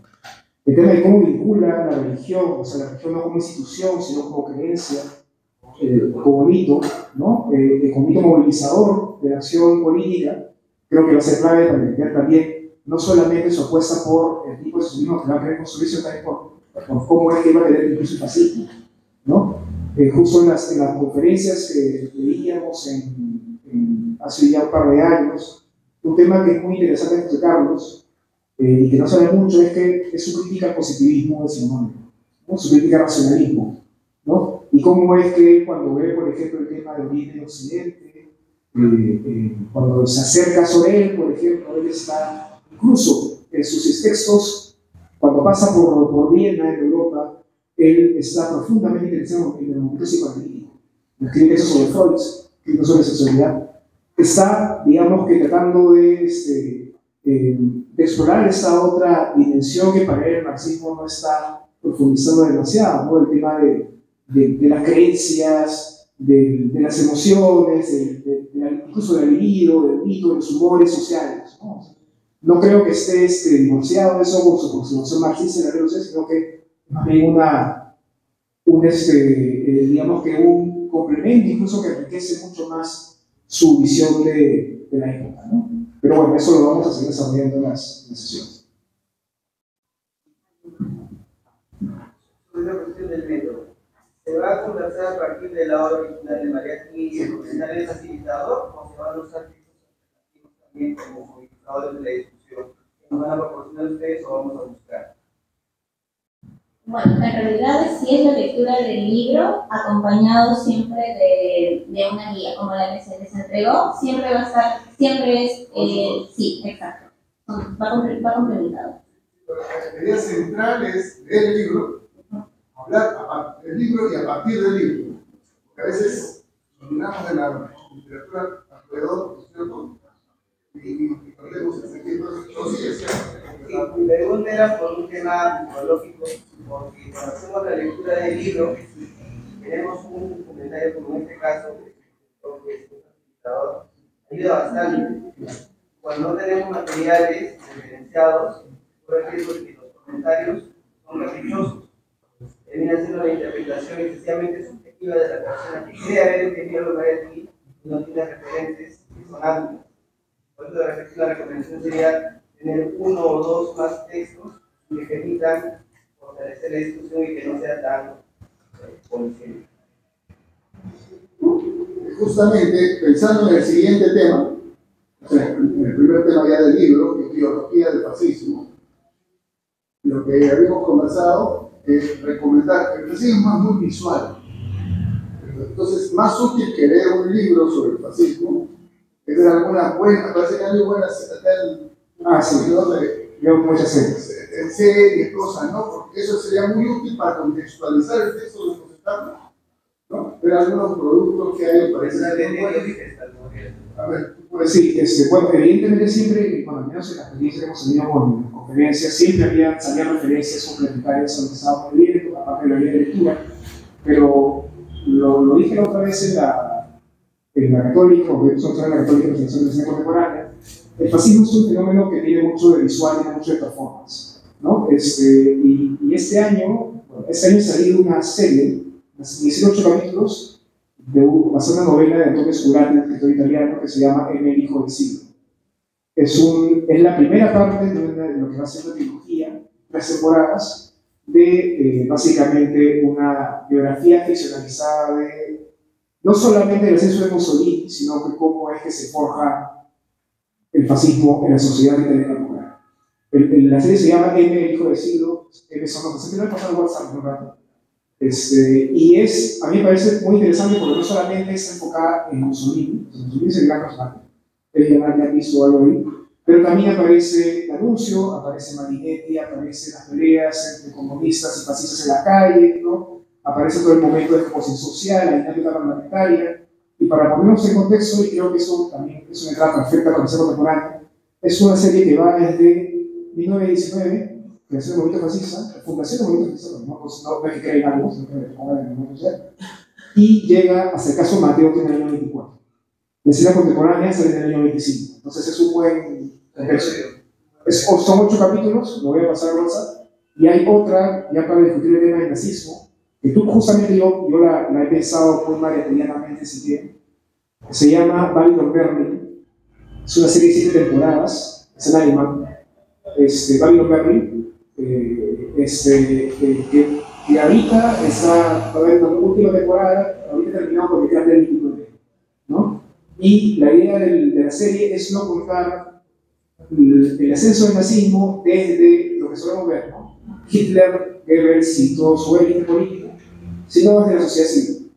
Speaker 3: El tema de cómo vincula la religión, o sea, la religión no como institución, sino como creencia, como mito, ¿no? Como mito movilizador de la acción política, creo que va a ser clave para entender también no solamente su apuesta por el tipo de socialismo que va a querer construir, sino también por cómo es que va a querer incluso el fascismo, ¿no? Justo en las conferencias que veíamos hace ya un par de años, un tema que es muy interesante de José Carlos, y que no se ve mucho, es que es su crítica al positivismo decimonónico, ¿no? Su crítica al racionalismo, ¿no? Y cómo es que cuando ve, por ejemplo, el tema de Oriente y Occidente, cuando se acerca sobre él, por ejemplo, él está, incluso en sus textos, cuando pasa por Viena, en Europa, él está profundamente interesado en el movimiento psicoanalítico. Escribe eso sobre Freud, escribe sobre sexualidad. Está, digamos, que tratando de explorar esa otra dimensión que para él el marxismo no está profundizando demasiado, ¿no? El tema de las creencias, de las emociones, incluso del libido, del mito, de los humores sociales, ¿no? No creo que esté divorciado de eso con su aproximación marxista de la revolución, sino que más bien digamos que un complemento, incluso que enriquece mucho más su visión de la época, ¿no? Pero bueno, eso lo vamos a seguir desarrollando en las sesiones.
Speaker 10: Sobre la cuestión del método, ¿se va a conversar a partir de la obra original de Mariátegui y el comentario facilitador, o se van a usar textos también como modificadores de la discusión? ¿Nos van a proporcionar ustedes o vamos a buscar?
Speaker 1: Bueno, en realidad sí es la lectura del libro, acompañado siempre de una guía, como la que se les entregó, siempre va a estar, siempre es, sí, exacto, va complementado.
Speaker 2: La idea central es leer el libro, hablar del libro y a partir del libro. Porque a veces olvidamos de la literatura alrededor, ¿no es cierto? Y perdemos el sentido.
Speaker 10: Sí, mi pregunta era por un tema psicológico, porque cuando hacemos la lectura del libro, tenemos un comentario como en este caso, que es un facilitador, ayuda bastante. Cuando no tenemos materiales diferenciados, por ejemplo, que los comentarios son caprichosos, termina siendo la interpretación excesivamente subjetiva de la persona que cree haber entendido lo que hay aquí y no tiene referentes que son amplios. Por eso la recomendación sería tener uno o dos más textos que permitan fortalecer la discusión y que no sea tan policémica.
Speaker 2: Justamente pensando en el siguiente tema, o sea, en el primer tema ya del libro, que es Ideología del Fascismo, lo que habíamos conversado es recomendar que el fascismo es muy visual. Entonces, más útil que leer un libro sobre el fascismo es ver alguna buena, parece que hay muy buenas
Speaker 3: Leo muchas
Speaker 2: series, cosas, ¿no? Porque eso sería muy útil para contextualizar el texto de José Carlos, ¿no? Ver algunos productos que hay, parece que muy buenos. A ver,
Speaker 3: pues sí, bueno, evidentemente siempre, bueno, al menos en la experiencia que hemos tenido con conferencias, siempre salían referencias complementarias a lo que estábamos leyendo, aparte de la línea de lectura, pero lo dije la otra vez en la Católica, porque nosotros en la Católica de Presentación de Cine Contemporánea, el fascismo es un fenómeno que tiene mucho de visual y tiene mucho de performance, ¿no? Y este año ha salido una serie, 18 capítulos, basada en una novela de Antonio Sculati, un escritor italiano, que se llama M, el hijo del siglo. Es la primera parte de lo que va a ser la trilogía, 3 temporadas, de básicamente una biografía ficcionalizada no solamente del ascenso de Mussolini, sino que cómo es que se forja el fascismo en la sociedad italiana. La serie se llama M, el hijo del siglo, M son los que se me pasado en WhatsApp un rato. Y a mí me parece muy interesante porque no solamente está enfocada en Mussolini, Mussolini es el gran personaje, ya hizo algo ahí, pero también aparece D'Annunzio, aparece Marinetti, aparecen las peleas entre comunistas y fascistas en la calle, ¿no? Aparece todo el momento de exposición social, la dinámica parlamentaria, y para ponernos en contexto, y creo que eso también es una entrada perfecta para el cine contemporáneo, es una serie que va desde 1919, creación del movimiento fascista, la fundación del movimiento fascista, no es que creen algo, sino que le pongan en el movimiento social, y llega hasta el caso Mateo, que en el año 24. La escena contemporánea sale en el año 25. Entonces es un buen contexto. Son 8 capítulos, lo voy a pasar a WhatsApp. Y hay otra, ya para discutir el tema del nazismo, que tú justamente yo la he pensado muy mariatelianamente, si quieren, que se llama Babylon Berlin. Es una serie de 7 temporadas, es en alemán. Babylon Berlin, que ahorita va a haber una última temporada, ahorita terminamos con el Gran Delito, ¿no? Y la idea de la serie es no contar el ascenso del nazismo desde lo que solemos ver, ¿no? Hitler, Goebbels y todo su élite política, sino desde la sociedad civil.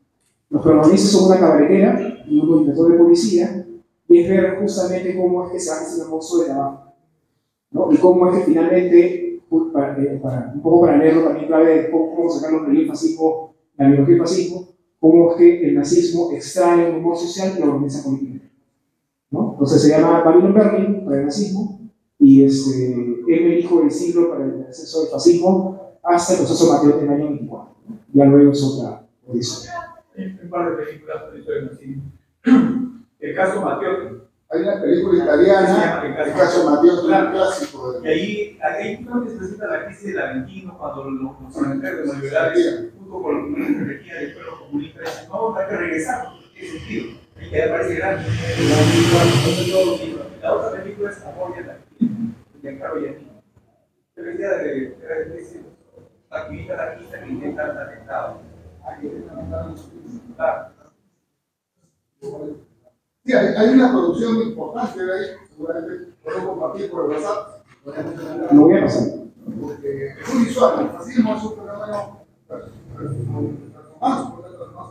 Speaker 3: Los protagonistas son una cabaretera y un inspector de policía, y es ver justamente cómo es que se hace ese monstruo de abajo, ¿no? Y cómo es que finalmente, un poco para leerlo también clave de cómo sacar el fascismo, la biología del fascismo, cómo es que el nazismo extrae el humor social y lo organiza políticamente, ¿no? Entonces se llama Babylon Berlin para el nazismo, y es el hijo del siglo para el ascenso del fascismo hasta el proceso Mateo en el año 24. ¿no? Ya luego es otra historia.
Speaker 6: Un par de películas sobre esto del nazismo. El caso Mateo.
Speaker 2: Hay una película italiana, el caso Mateo, un clásico.
Speaker 5: Y ahí creo que se presenta la crisis del Aventino, cuando los sanitarios de los liberales, junto con la energía del pueblo comunista, dicen, no, hay que regresar, ¿qué sentido? Y que aparece grande. La otra película es Amor y Anarquía, de Giancarlo Giannini. La idea de activista que intenta el atentado.
Speaker 2: Sí, hay una producción importante de ahí, seguramente podemos compartir por el WhatsApp.
Speaker 3: Lo voy a pasar.
Speaker 2: Porque es muy visual, el fascismo es un fenómeno más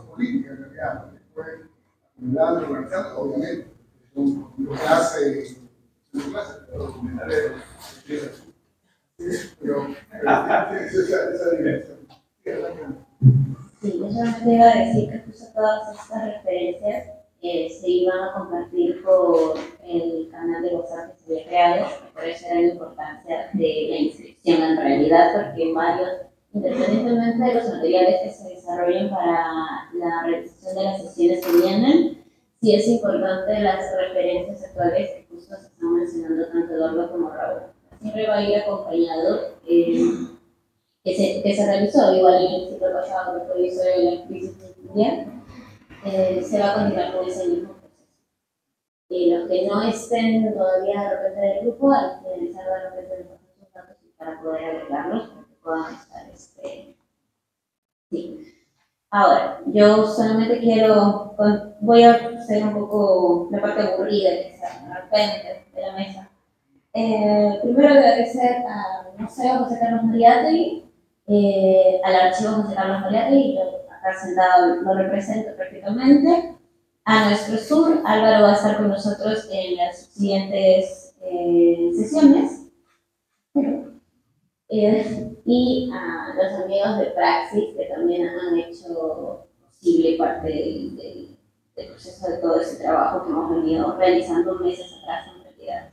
Speaker 2: política en realidad, fue acumulado, organizado, obviamente, lo que hace documentales, pero esa dimensión.
Speaker 1: Sí, yo solamente iba a decir que justo todas estas referencias se iban a compartir por el canal de WhatsApp que se había creado, por eso era la importancia de la inscripción en realidad, porque varios, independientemente de los materiales que se desarrollen para la realización de las sesiones que vienen, sí es importante las referencias actuales que justo se están mencionando tanto Eduardo como Raúl. Siempre va a ir acompañado que se realizó, igual en el ciclo pasado que fue sobre la crisis mundial, se va a continuar con ese mismo proceso. Los que no estén todavía de repente del grupo, al finalizar de repente sus datos para poder agregarlos, para que puedan estar, sí. Ahora, yo solamente voy a hacer un poco la parte aburrida que está al frente de la mesa. Primero agradecer al Museo José Carlos Mariátegui, al Archivo José Carlos Mariátegui, yo acá sentado lo represento prácticamente. A nuestro sur, Álvaro va a estar con nosotros en las siguientes sesiones. Y a los amigos de Praxis, que también han hecho posible parte del proceso de todo ese trabajo que hemos venido realizando meses atrás en realidad.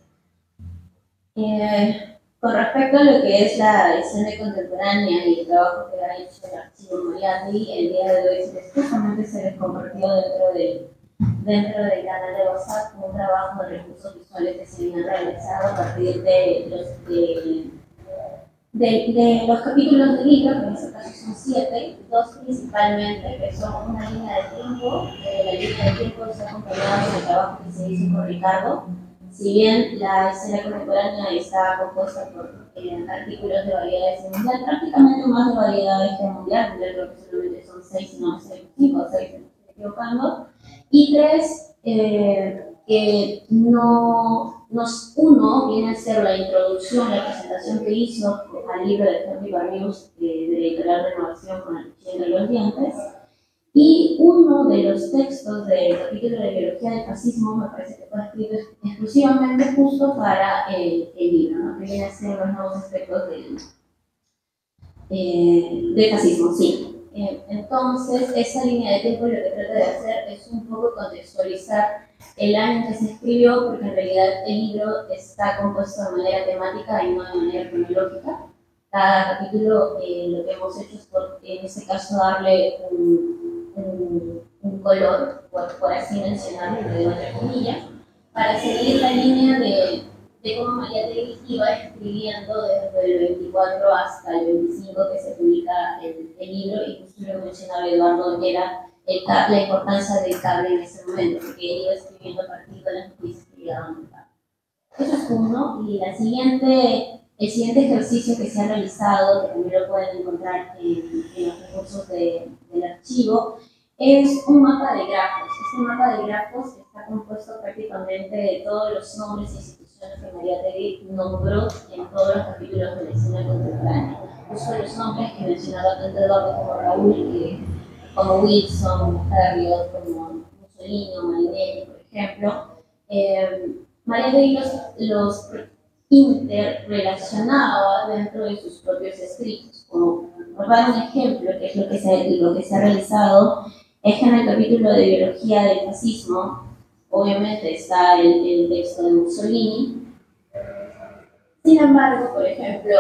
Speaker 1: Con respecto a lo que es la escena contemporánea y el trabajo que ha hecho el Archivo Mariátegui, el día de hoy justamente se les compartió dentro del canal de WhatsApp un trabajo de recursos visuales que se viene realizado a partir de los capítulos del libro, que en este caso son 7, 2 principalmente, que son una línea de tiempo. La línea de tiempo está acompañada del trabajo que se hizo con Ricardo. Si bien la escena contemporánea está compuesta por artículos de variedades en mundial, prácticamente más de variedades que mundial, creo que solamente son 6, no sé, 5 o 6, me estoy equivocando, y 3 que uno viene a ser la introducción, la presentación que hizo al libro de Henry Barrios de Editorial Renovación con el cuchillo de los dientes, y uno de los textos del capítulo de Biología del Fascismo me parece que fue escrito exclusivamente justo para el libro, ¿no? Que viene a ser los nuevos aspectos del fascismo, sí. Entonces, esa línea de tiempo lo que trata de hacer es un poco contextualizar el año en que se escribió, porque en realidad el libro está compuesto de manera temática y no de manera cronológica. Cada capítulo lo que hemos hecho es, en este caso, darle un color, por así mencionarlo, lo digo entre comillas, para seguir la línea de cómo Mariátegui iba escribiendo desde el 24 hasta el 25 que se publica el libro, y justo lo mencionaba Eduardo, que era la importancia del cable en ese momento, porque él iba escribiendo a partir de las noticias que llegaban al cable. Eso es uno, y el siguiente ejercicio que se ha realizado, que también lo pueden encontrar en los recursos del archivo, es un mapa de grafos. Este mapa de grafos está compuesto prácticamente de todos los nombres e instituciones que Mariátegui nombró en todos los capítulos de la escena contemporánea. Uso los nombres que mencionaba tanto Eduardo como Raúl, como Wilson, Herriot, como Mussolini o Marinetti, por ejemplo. Mariátegui los interrelacionaba dentro de sus propios escritos. Como por dar un ejemplo, que es lo que se ha realizado, es que en el capítulo de biología del fascismo, obviamente está el texto de Mussolini. Sin embargo, por ejemplo,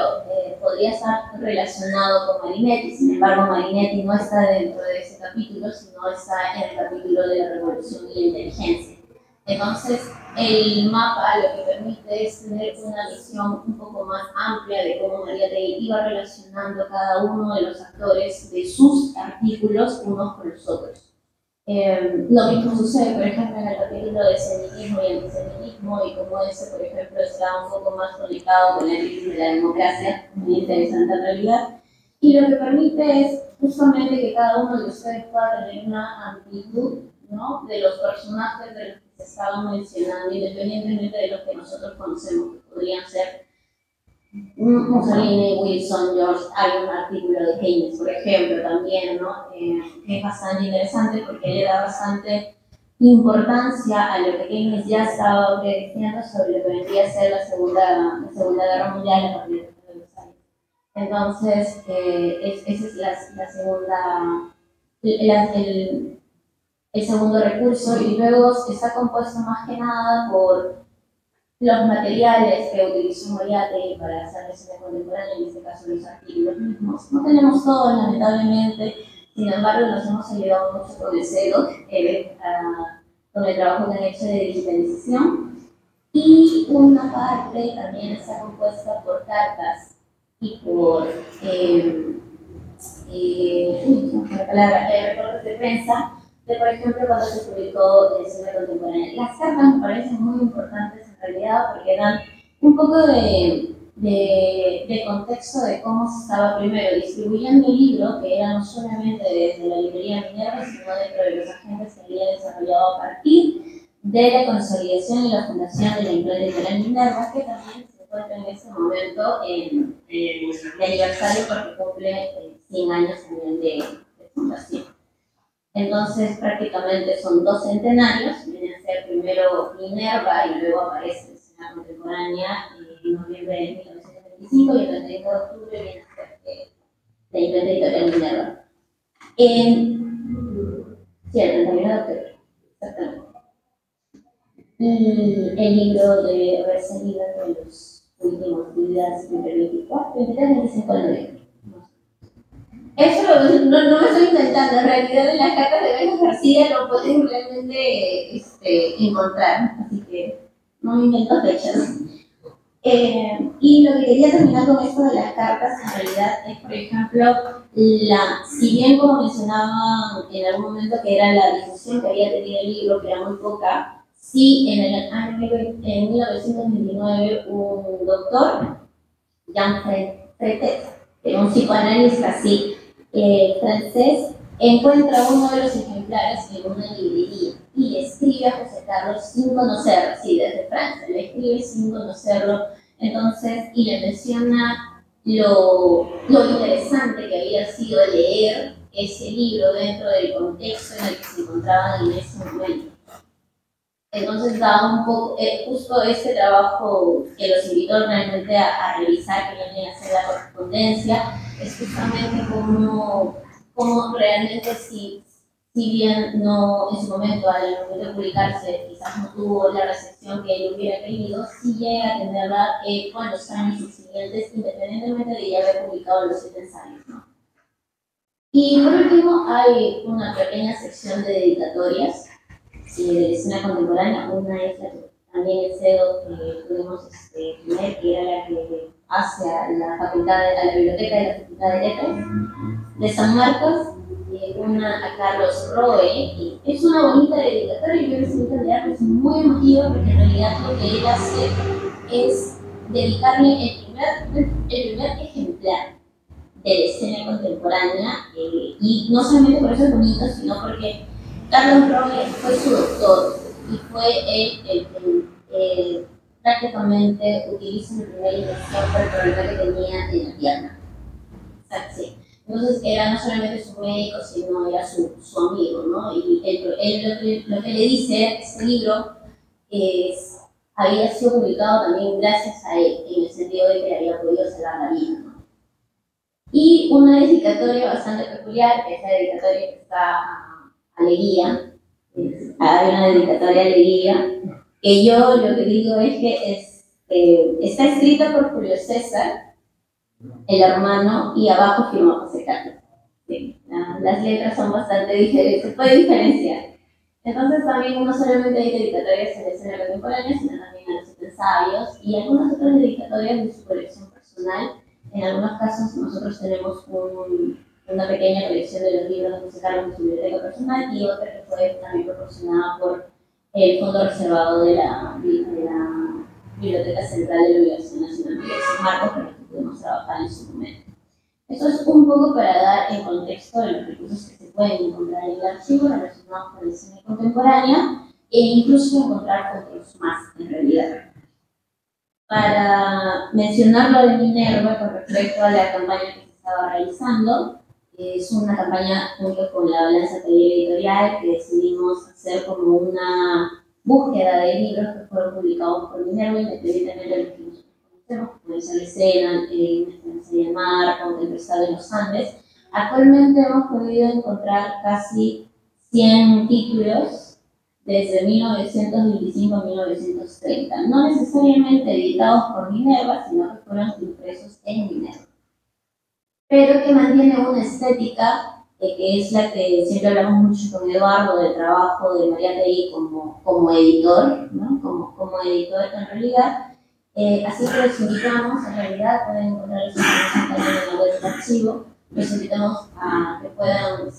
Speaker 1: podría estar relacionado con Marinetti. Sin embargo, Marinetti no está dentro de ese capítulo, sino está en el capítulo de la revolución y la inteligencia. Entonces, el mapa lo que permite es tener una visión un poco más amplia de cómo Mariátegui iba relacionando cada uno de los actores de sus artículos unos con los otros. Lo mismo sucede, por ejemplo, en el capítulo de semitismo y antisemitismo, y como ese, por ejemplo, está un poco más conectado con la crisis de la democracia, muy interesante en realidad, y lo que permite es justamente que cada uno de ustedes pueda tener una amplitud, ¿no?, de los personajes de los que se estaban mencionando, independientemente de los que nosotros conocemos, que podrían ser Mussolini, Wilson, George. Hay un artículo de Keynes, por ejemplo, también, ¿no?, que es bastante interesante porque le da bastante importancia a lo que Keynes ya estaba prediciendo sobre lo que vendría a ser la Segunda Guerra Mundial a partir de los años. Entonces, esa es la segunda, el segundo recurso, y luego está compuesto más que nada por los materiales que utilizó Mariátegui para hacer la escena contemporánea, en este caso los artículos mismos. No tenemos todos, lamentablemente, sin embargo nos hemos ayudado mucho con el CEDOC, con el trabajo que han hecho de digitalización, y una parte también está compuesta por cartas y por reportes de prensa, de, por ejemplo, cuando se publicó Escena Contemporánea. Las cartas me parecen muy importantes en realidad porque dan un poco de contexto de cómo se estaba primero distribuyendo el libro, que era no solamente desde la librería Minerva, sino dentro de los agentes que había desarrollado a partir de la consolidación y la fundación de la imprenta editorial Minerva, que también se encuentra en este momento de aniversario porque cumple 100 años también de fundación. Entonces, prácticamente son 2 centenarios, viene a ser primero Minerva y luego aparece Escena Contemporánea en noviembre de 1925, y el 31 de octubre viene a ser la imprenta editorial Minerva. Sí, el 31 de octubre, exactamente. Y el libro debe haber salido entre los últimos días, entre el 24, 23 y 25 de noviembre. Eso no me estoy inventando, en realidad en las cartas de Belos García lo pueden realmente encontrar, así que no me invento fechas. Y lo que quería terminar con esto de las cartas en realidad es, por ejemplo, si bien como mencionaba en algún momento que era la difusión que había tenido el libro, que era muy poca, sí en el año 1929 un doctor, Jean Freitet, un psicoanalista así, francés, encuentra uno de los ejemplares en una librería y le escribe a José Carlos sin conocerlo, sí, desde Francia, le escribe sin conocerlo, entonces, y le menciona lo interesante que había sido leer ese libro dentro del contexto en el que se encontraban en ese momento. Entonces da un poco, justo este trabajo que los invito realmente a revisar, que viene a hacer la correspondencia, es justamente cómo realmente si bien no en su momento, al momento de publicarse, quizás no tuvo la recepción que él hubiera querido, sí llega a tenerla con los años subsiguientes, independientemente de ya haber publicado los 7 ensayos, ¿no? Y por último, hay una pequeña sección de dedicatorias de escena contemporánea. Una es la que también el CEDO que pudimos tener, que era la que hace a la facultad, a la biblioteca de la Facultad de Letras de San Marcos, una a Carlos Roe, y es una bonita dedicatoria. Yo les invito a leerla, es muy emotiva porque en realidad lo que él hace es dedicarle el primer ejemplar de la escena contemporánea, y no solamente por eso es bonito, sino porque Carlos Roe fue su doctor y fue él el prácticamente utiliza el primer inversor para el problema que tenía en la pierna. O sea, sí. Entonces era no solamente su médico, sino era su amigo, ¿no? Y él lo que le dice era que este libro había sido publicado también gracias a él, en el sentido de que le había podido salvar la vida, ¿no? Y una dedicatoria bastante peculiar, que es la dedicatoria que está a Leguía. Hay una dedicatoria a Leguía, que yo lo que digo es que está escrita por Julio César, el hermano, y abajo firma José Carlos. Sí, las letras son bastante diferentes, se puede diferenciar. Entonces también no solamente hay dedicatorias a la escena contemporánea, sino también a los ensayos y algunas otras dedicatorias de su colección personal. En algunos casos nosotros tenemos una pequeña colección de los libros de José Carlos en su biblioteca personal, y otra que fue también proporcionada por el fondo reservado de la Biblioteca Central de la Universidad Nacional de San Marcos, con los que pudimos trabajar en su momento. Esto es un poco para dar el contexto de los recursos que se pueden encontrar en el archivo relacionados con la escena contemporánea, e incluso encontrar otros más en realidad. Para mencionar lo de Minerva con respecto a la campaña que se estaba realizando, es una campaña junto con la Balanza Taller Editorial que decidimos hacer como una búsqueda de libros que fueron publicados por Minerva, independientemente de los que nosotros conocemos, como es la escena, Nuestra de Mar, o Tempestad de los Andes. Actualmente hemos podido encontrar casi 100 títulos desde 1925 a 1930, no necesariamente editados por Minerva, sino que fueron impresos en Minerva, pero que mantiene una estética que es la que siempre hablamos mucho con Eduardo, del trabajo de Mariátegui como editor, ¿no? como editor en realidad. Así que los invitamos, en realidad pueden encontrar esa información también en la web del archivo. Los invitamos a que puedan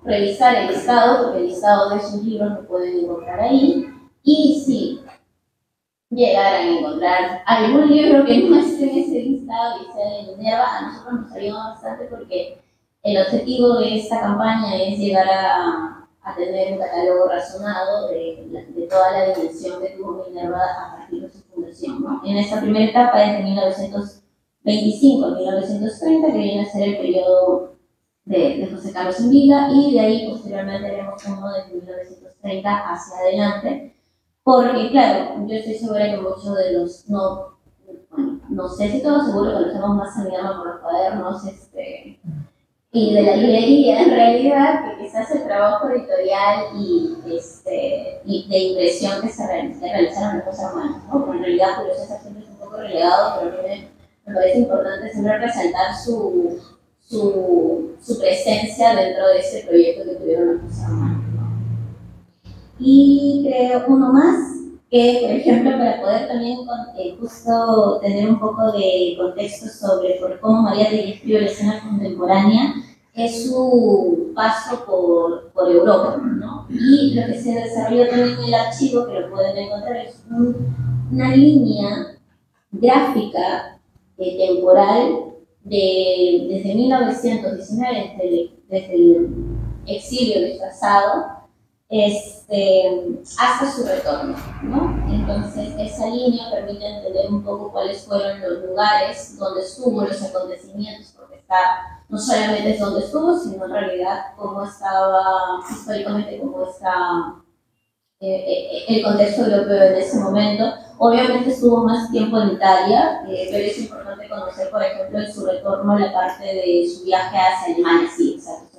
Speaker 1: revisar el listado, porque el listado de sus libros lo pueden encontrar ahí. Y si llegaran a encontrar algún libro que no esté en ese listado y sea de Minerva, a nosotros nos ayuda bastante, porque el objetivo de esta campaña es llegar a tener un catálogo razonado de toda la dimensión que tuvo Minerva a partir de su fundación, ¿no? En esta primera etapa, desde 1925 a 1930, que viene a ser el periodo de José Carlos en vida, y de ahí posteriormente haremos uno desde 1930 hacia adelante, porque claro, yo estoy segura que muchos de los, no sé si todos seguro conocemos más a Minerva por los cuadernos y de la librería, en realidad, que quizás el trabajo editorial y de impresión que se realizaron los dos hermanos, ¿no? Porque en realidad Julio César siempre es un poco relegado, pero a mí me parece importante siempre resaltar su presencia dentro de ese proyecto que tuvieron los dos hermanos, ¿no? Y creo uno más, que por ejemplo, para poder también justo tener un poco de contexto sobre cómo Mariátegui escribe la escena contemporánea, es su paso por Europa, ¿no? Y lo que se desarrolló también en el archivo, que lo pueden encontrar, es una línea gráfica temporal desde 1919, desde el exilio disfrazado, hasta su retorno, ¿no? Entonces, esa línea permite entender un poco cuáles fueron los lugares donde estuvo, los acontecimientos, porque no solamente es donde estuvo, sino en realidad cómo estaba, históricamente, cómo está el contexto europeo en ese momento. Obviamente estuvo más tiempo en Italia, pero es importante conocer, por ejemplo, en su retorno, la parte de su viaje hacia Alemania, sí, exacto.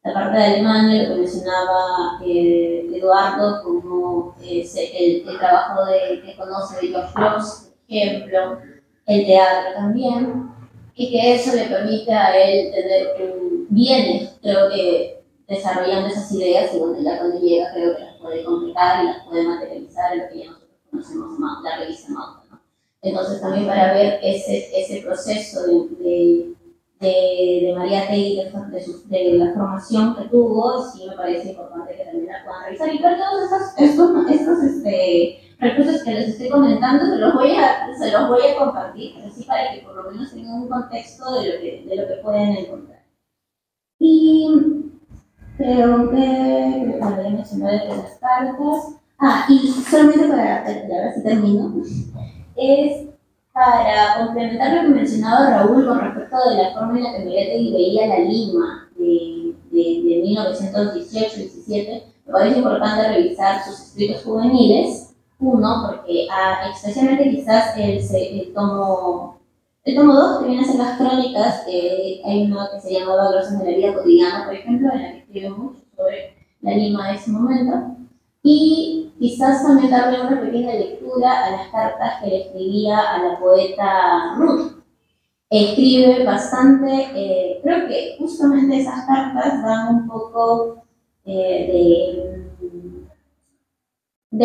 Speaker 1: La parte de Alemania, lo que mencionaba Eduardo, como el trabajo que conoce de George Grosz, por ejemplo, el teatro también. y que eso le permite a él viene, creo que desarrollando esas ideas y bueno, ya cuando llega creo que las puede completar y las puede materializar en lo que ya nosotros conocemos como la revista Mauta, ¿no? Entonces también para ver ese proceso de María Tegui, de la formación que tuvo, sí me parece importante que también la puedan revisar y ver todos estos recursos que les estoy comentando, se los voy a compartir, así para que por lo menos tengan un contexto de lo que pueden encontrar. Y creo que, bueno, ya mencioné de las cartas. Y solamente para ver si termino, es para complementar lo que mencionaba Raúl con respecto de la forma en la que María Tegui veía la Lima de 1918-17, me parece importante revisar sus escritos juveniles. Uno, porque especialmente quizás el tomo 2, que viene a ser las crónicas, hay una que se llamaba Glosas de la vida cotidiana, por ejemplo, en la que escribe mucho sobre la Lima de ese momento. Y quizás también darle una pequeña lectura a las cartas que le escribía a la poeta Ruth. Escribe bastante, creo que justamente esas cartas dan un poco de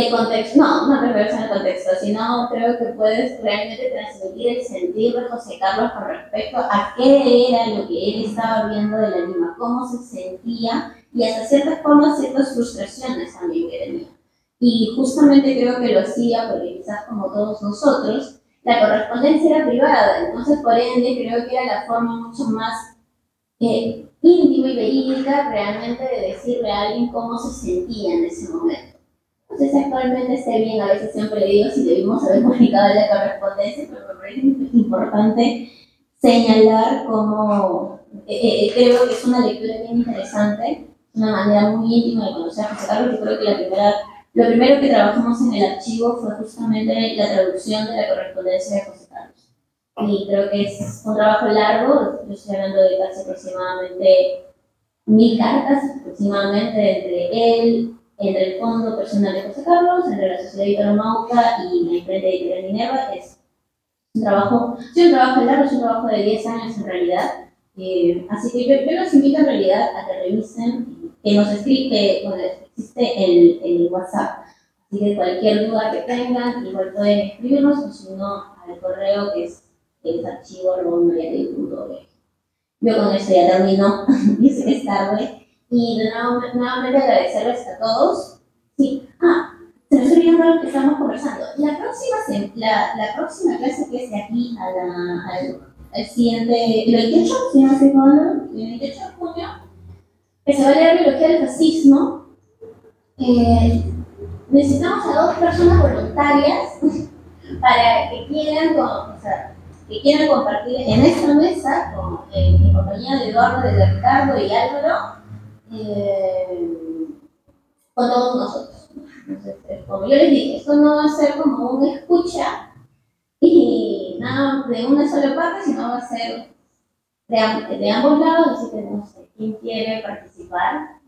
Speaker 1: contexto, no reversa el contexto, sino creo que puedes realmente transmitir el sentir de José Carlos con respecto a qué era lo que él estaba viendo de la Lima, cómo se sentía y hasta ciertas formas, ciertas frustraciones también que tenía. Y justamente creo que lo hacía porque quizás como todos nosotros, la correspondencia era privada, entonces por ende creo que era la forma mucho más íntima y verídica realmente de decirle a alguien cómo se sentía en ese momento. Entonces actualmente está bien, a veces siempre digo si debimos haber publicado la correspondencia, pero me parece importante señalar cómo creo que es una lectura bien interesante, una manera muy íntima de conocer a José Carlos. Yo creo que lo primero que trabajamos en el archivo fue justamente la traducción de la correspondencia de José Carlos. Y creo que es un trabajo largo, yo estoy hablando de casi aproximadamente 1000 cartas, aproximadamente entre el Fondo Personal de José Carlos, entre la Sociedad Editora Mauta y la imprenta editorial Minerva. Es un trabajo largo, es un trabajo de 10 años en realidad. Así que yo los invito en realidad a que revisen, que nos existe el WhatsApp. Así que cualquier duda que tengan, igual pueden escribirnos, o si no, al correo que es archivo@mariategui.org. Yo con eso ya termino, dice que es tarde. Y nuevamente agradecerles a todos. Sí, se me está olvidando lo que estamos conversando. La próxima clase que es de aquí al siguiente, el 28, si no me equivoco, el 28 de junio, que se va a leer Biología del Fascismo. Necesitamos a 2 personas voluntarias para que quieran compartir en esta mesa, en compañía de Eduardo, de Ricardo y Álvaro, con todos nosotros. Entonces, como yo les dije, esto no va a ser como una escucha y nada de una sola parte, sino va a ser de ambos lados, así que no sé quién quiere participar.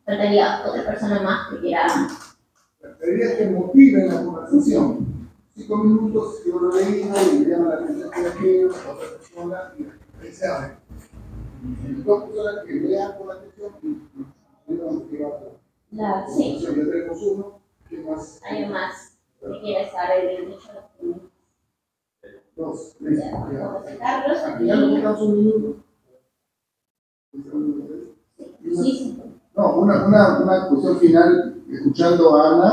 Speaker 1: Faltaría otra persona más que quiera.
Speaker 2: Preferiría que motiven la conversación. 5 minutos, yo lo leí y me llama la atención que aquello, otra persona, y ahí se abre. 2 personas que lean con atención y no motivar.
Speaker 1: Sí.
Speaker 2: Ya tenemos uno. ¿Qué más?
Speaker 1: Hay más que quiere estar el 28 de junio.
Speaker 2: 2.
Speaker 1: José Carlos.
Speaker 2: Ya nos quedamos un minuto.
Speaker 1: Sí.
Speaker 2: No, una cuestión final, escuchando a Ana,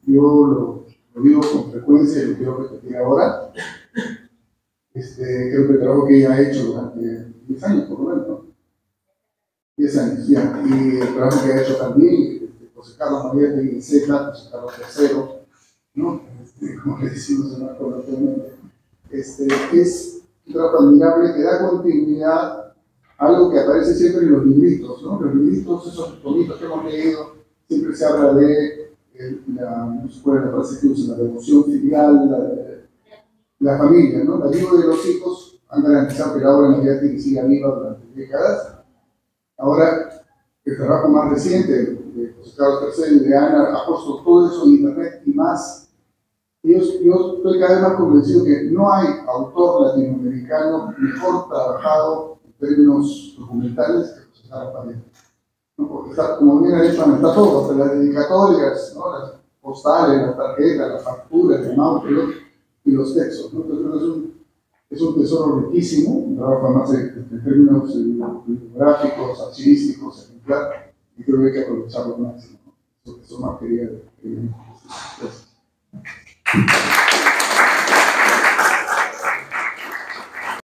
Speaker 2: yo lo digo con frecuencia y lo quiero repetir ahora. Creo que el trabajo que ella ha hecho durante 10 años, por lo menos, ¿no? 10 años, ya. Y el trabajo que ha hecho también, José Carlos María Tegui Seca, José Carlos III, ¿no? Como le decimos en coloquialmente, es un trabajo admirable que da continuidad a algo que aparece siempre en los libritos, ¿no? Los libritos, esos tomitos que hemos leído, siempre se habla de no se puede la frase que usa, la devoción filial, la familia, ¿no? La vida de los hijos han garantizado que la obra de María Tegui siga viva durante décadas. Ahora, el trabajo más reciente de José Carlos III y de Ana ha puesto todo eso en internet y más yo estoy cada vez más convencido que no hay autor latinoamericano mejor trabajado en términos documentales que José Carlos Pariente. ¿No? Porque está, como bien ha dicho, está todo, hasta las dedicatorias, ¿no? Las postales, las tarjetas, las facturas, el mapa y los textos, ¿no? Entonces es un tesoro riquísimo, un trabajo además en términos bibliográficos, archivísticos, ejemplar, y creo que hay que aprovecharlo al máximo, ¿no? Eso más quería. Gracias.